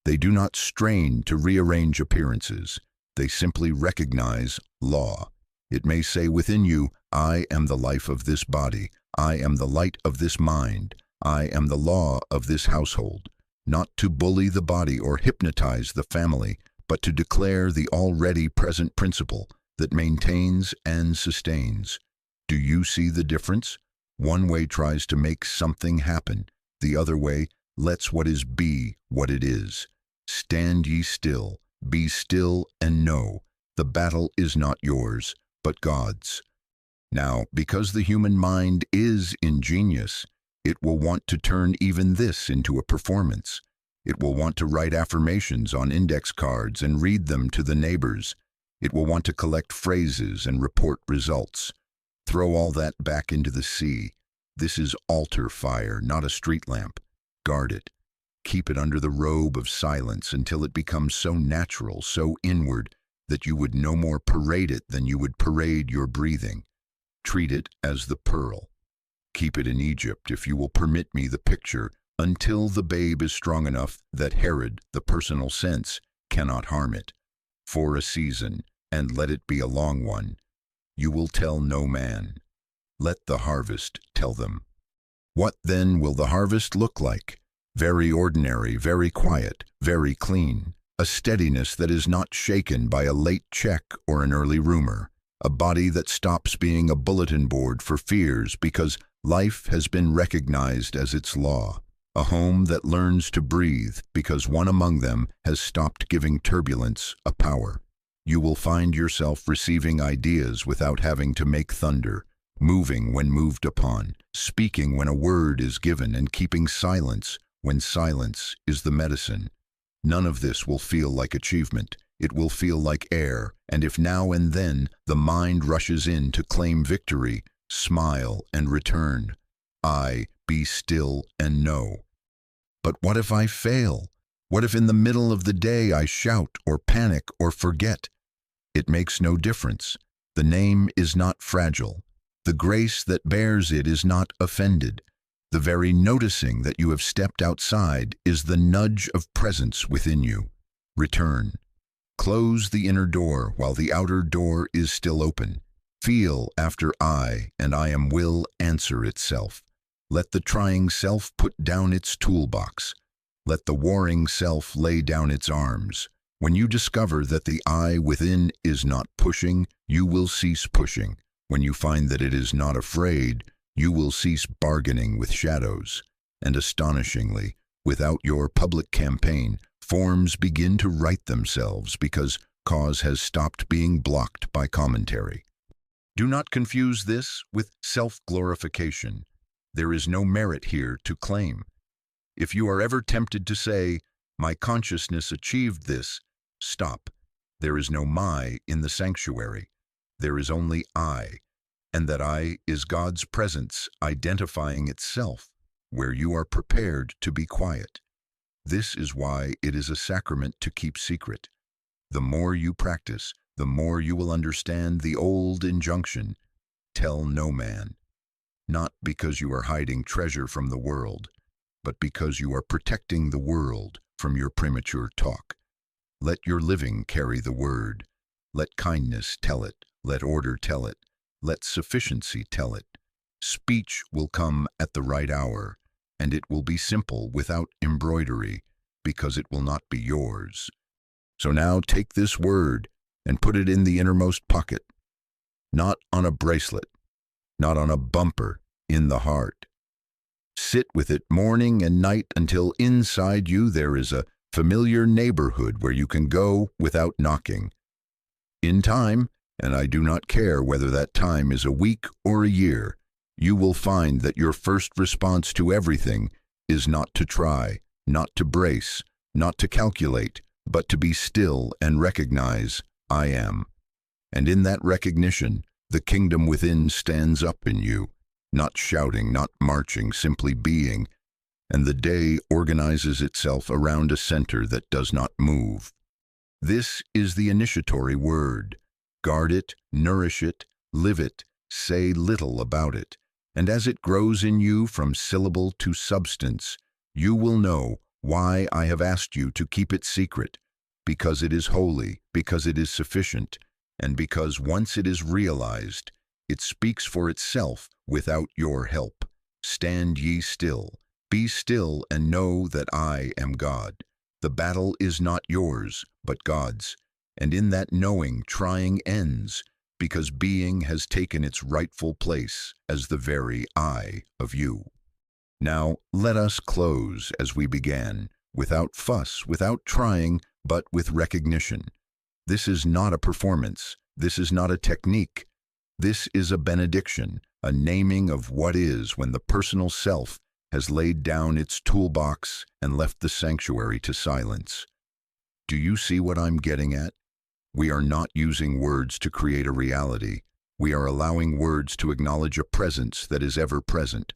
They do not strain to rearrange appearances. They simply recognize law. It may say within you, I am the life of this body. I am the light of this mind. I am the law of this household. Not to bully the body or hypnotize the family, but to declare the already present principle that maintains and sustains. Do you see the difference? One way tries to make something happen. The other way lets what is be what it is. Stand ye still, be still and know. The battle is not yours, but God's. Now, because the human mind is ingenious, it will want to turn even this into a performance. It will want to write affirmations on index cards and read them to the neighbors. It will want to collect phrases and report results. Throw all that back into the sea. This is altar fire, not a street lamp. Guard it. Keep it under the robe of silence until it becomes so natural, so inward, that you would no more parade it than you would parade your breathing. Treat it as the pearl. Keep it in Egypt, if you will permit me the picture, until the babe is strong enough that Herod, the personal sense, cannot harm it. For a season, and let it be a long one. You will tell no man. Let the harvest tell them. What then will the harvest look like? Very ordinary, very quiet, very clean. A steadiness that is not shaken by a late check or an early rumor. A body that stops being a bulletin board for fears because life has been recognized as its law. A home that learns to breathe because one among them has stopped giving turbulence a power. You will find yourself receiving ideas without having to make thunder, moving when moved upon, speaking when a word is given, and keeping silence when silence is the medicine. None of this will feel like achievement. It will feel like air, and if now and then the mind rushes in to claim victory, smile and return. Be still and know. But what if I fail? What if in the middle of the day I shout or panic or forget? It makes no difference. The name is not fragile. The grace that bears it is not offended. The very noticing that you have stepped outside is the nudge of presence within you. Return. Close the inner door while the outer door is still open. Feel after I and I am will answer itself. Let the trying self put down its toolbox. Let the warring self lay down its arms. When you discover that the I within is not pushing, you will cease pushing. When you find that it is not afraid, you will cease bargaining with shadows. And astonishingly, without your public campaign, forms begin to right themselves because cause has stopped being blocked by commentary. Do not confuse this with self-glorification. There is no merit here to claim. If you are ever tempted to say, "My consciousness achieved this," stop. There is no "my" in the sanctuary. There is only I, and that I is God's presence identifying itself, where you are prepared to be quiet. This is why it is a sacrament to keep secret. The more you practice, the more you will understand the old injunction, tell no man. Not because you are hiding treasure from the world, but because you are protecting the world from your premature talk. Let your living carry the word. Let kindness tell it. Let order tell it. Let sufficiency tell it. Speech will come at the right hour, and it will be simple without embroidery, because it will not be yours. So now take this word and put it in the innermost pocket, not on a bracelet, not on a bumper, in the heart. Sit with it morning and night until inside you there is a familiar neighborhood where you can go without knocking. In time, and I do not care whether that time is a week or a year, you will find that your first response to everything is not to try, not to brace, not to calculate, but to be still and recognize, I am. And in that recognition, the kingdom within stands up in you, not shouting, not marching, simply being, and the day organizes itself around a center that does not move. This is the initiatory word. Guard it, nourish it, live it, say little about it, and as it grows in you from syllable to substance, you will know why I have asked you to keep it secret, because it is holy, because it is sufficient, and because once it is realized, it speaks for itself without your help. Stand ye still, be still, and know that I am God. The battle is not yours, but God's, and in that knowing trying ends, because being has taken its rightful place as the very I of you. Now let us close as we began, without fuss, without trying, but with recognition. This is not a performance. This is not a technique. This is a benediction, a naming of what is when the personal self has laid down its toolbox and left the sanctuary to silence. Do you see what I'm getting at? We are not using words to create a reality. We are allowing words to acknowledge a presence that is ever present.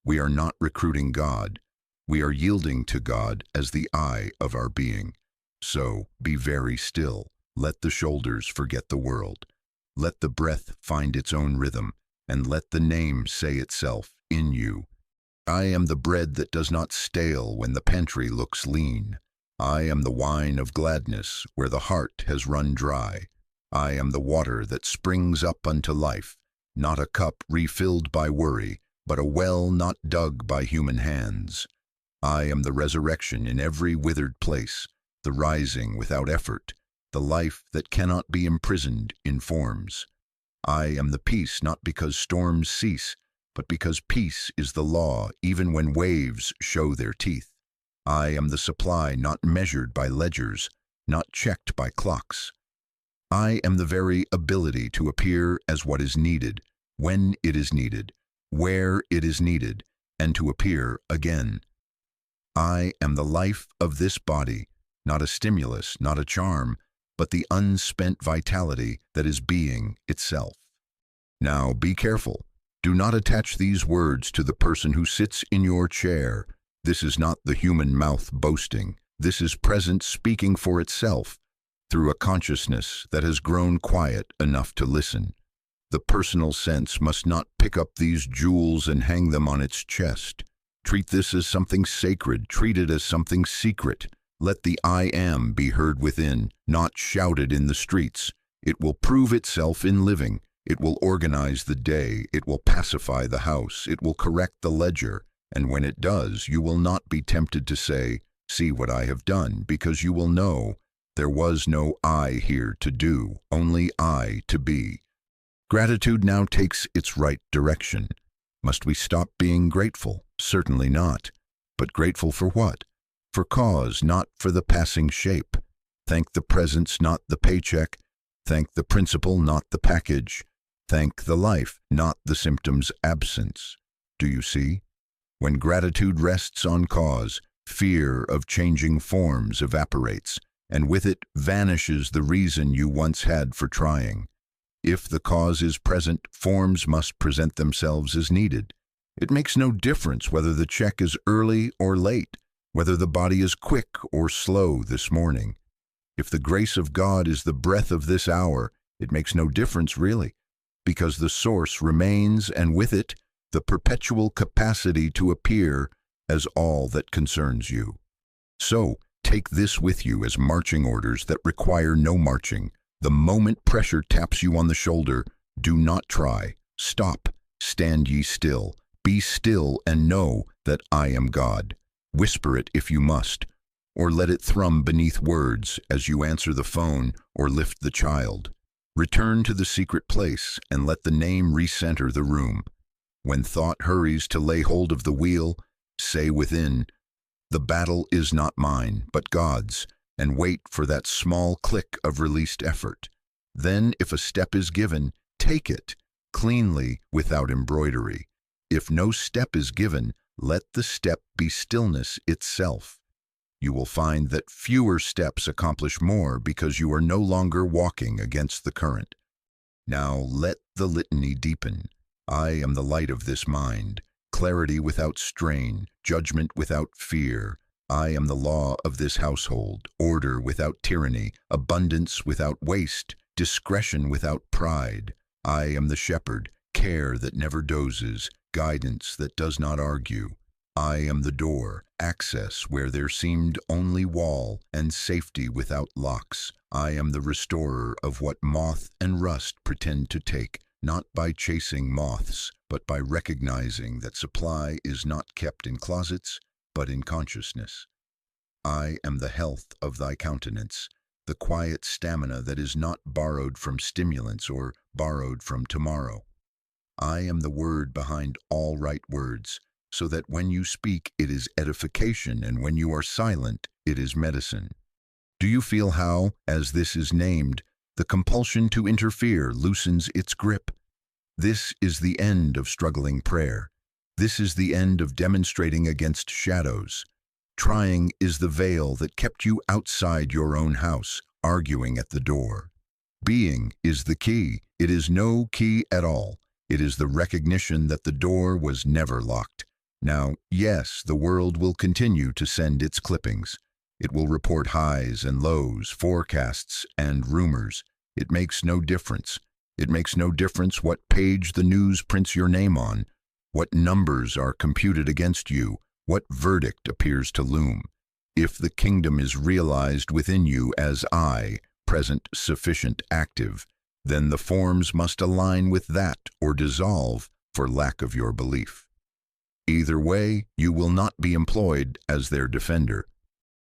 We are not recruiting God. We are yielding to God as the I of our being. So, be very still. Let the shoulders forget the world. Let the breath find its own rhythm, and let the name say itself in you. I am the bread that does not stale when the pantry looks lean. I am the wine of gladness where the heart has run dry. I am the water that springs up unto life, not a cup refilled by worry, but a well not dug by human hands. I am the resurrection in every withered place, the rising without effort, the life that cannot be imprisoned in forms. I am the peace not because storms cease, but because peace is the law even when waves show their teeth. I am the supply not measured by ledgers, not checked by clocks. I am the very ability to appear as what is needed, when it is needed, where it is needed, and to appear again. I am the life of this body, not a stimulus, not a charm, but the unspent vitality that is being itself. Now be careful. Do not attach these words to the person who sits in your chair. This is not the human mouth boasting. This is presence speaking for itself through a consciousness that has grown quiet enough to listen. The personal sense must not pick up these jewels and hang them on its chest. Treat this as something sacred. Treat it as something secret. Let the I am be heard within, not shouted in the streets. It will prove itself in living. It will organize the day. It will pacify the house. It will correct the ledger. And when it does, you will not be tempted to say, "See what I have done," because you will know there was no I here to do, only I to be. Gratitude now takes its right direction. Must we stop being grateful? Certainly not. But grateful for what? For cause, not for the passing shape. Thank the presence, not the paycheck. Thank the principle, not the package. Thank the life, not the symptom's absence. Do you see? When gratitude rests on cause, fear of changing forms evaporates, and with it vanishes the reason you once had for trying. If the cause is present, forms must present themselves as needed. It makes no difference whether the check is early or late, whether the body is quick or slow this morning. If the grace of God is the breath of this hour, it makes no difference really, because the source remains, and with it, the perpetual capacity to appear as all that concerns you. So, take this with you as marching orders that require no marching. The moment pressure taps you on the shoulder, do not try. Stop. Stand ye still. Be still and know that I am God. Whisper it if you must, or let it thrum beneath words as you answer the phone or lift the child. Return to the secret place and let the name recenter the room. When thought hurries to lay hold of the wheel, say within, "The battle is not mine, but God's," and wait for that small click of released effort. Then, if a step is given, take it, cleanly, without embroidery. If no step is given, let the step be stillness itself. You will find that fewer steps accomplish more because you are no longer walking against the current. Now let the litany deepen. I am the light of this mind, clarity without strain, judgment without fear. I am the law of this household, order without tyranny, abundance without waste, discretion without pride. I am the shepherd, care that never dozes, guidance that does not argue. I am the door, access where there seemed only wall, and safety without locks. I am the restorer of what moth and rust pretend to take, not by chasing moths, but by recognizing that supply is not kept in closets, but in consciousness. I am the health of thy countenance, the quiet stamina that is not borrowed from stimulants or borrowed from tomorrow. I am the word behind all right words, so that when you speak it is edification, and when you are silent it is medicine. Do you feel how, as this is named, the compulsion to interfere loosens its grip? This is the end of struggling prayer. This is the end of demonstrating against shadows. Trying is the veil that kept you outside your own house, arguing at the door. Being is the key. It is no key at all. It is the recognition that the door was never locked. Now, yes, the world will continue to send its clippings. It will report highs and lows, forecasts and rumors. It makes no difference. It makes no difference what page the news prints your name on, what numbers are computed against you, what verdict appears to loom. If the kingdom is realized within you as I, present, sufficient, active, then the forms must align with that or dissolve for lack of your belief. Either way, you will not be employed as their defender.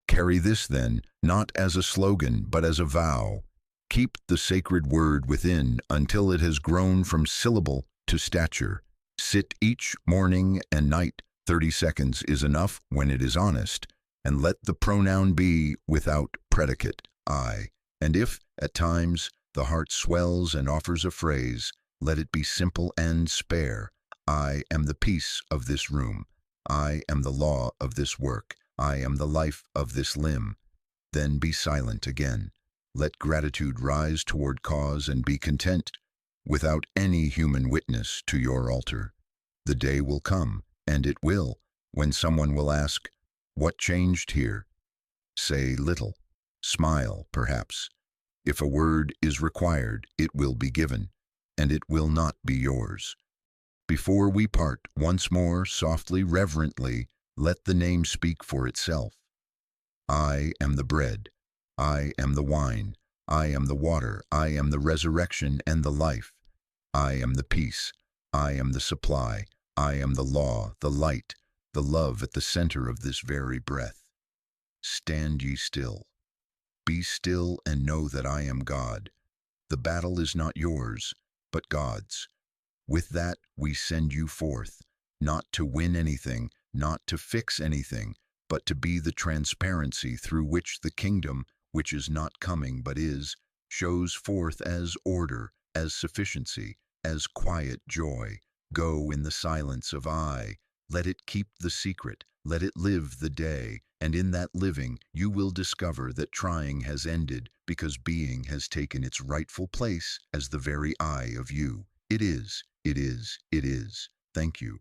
Carry this then, not as a slogan, but as a vow. Keep the sacred word within until it has grown from syllable to stature. Sit each morning and night. 30 seconds is enough when it is honest, and let the pronoun be without predicate, I. And if, at times, the heart swells and offers a phrase, let it be simple and spare. I am the peace of this room. I am the law of this work. I am the life of this limb. Then be silent again. Let gratitude rise toward cause and be content, without any human witness to your altar. The day will come, and it will, when someone will ask, "What changed here?" Say little. Smile, perhaps. If a word is required, it will be given, and it will not be yours. Before we part, once more, softly, reverently, let the name speak for itself. I am the bread. I am the wine. I am the water. I am the resurrection and the life. I am the peace. I am the supply. I am the law, the light, the love at the center of this very breath. Stand ye still. Be still and know that I am God. The battle is not yours, but God's. With that, we send you forth, not to win anything, not to fix anything, but to be the transparency through which the kingdom, which is not coming but is, shows forth as order, as sufficiency, as quiet joy. Go in the silence of I. Let it keep the secret, let it live the day, and in that living you will discover that trying has ended because being has taken its rightful place as the very I of you. It is. Thank you.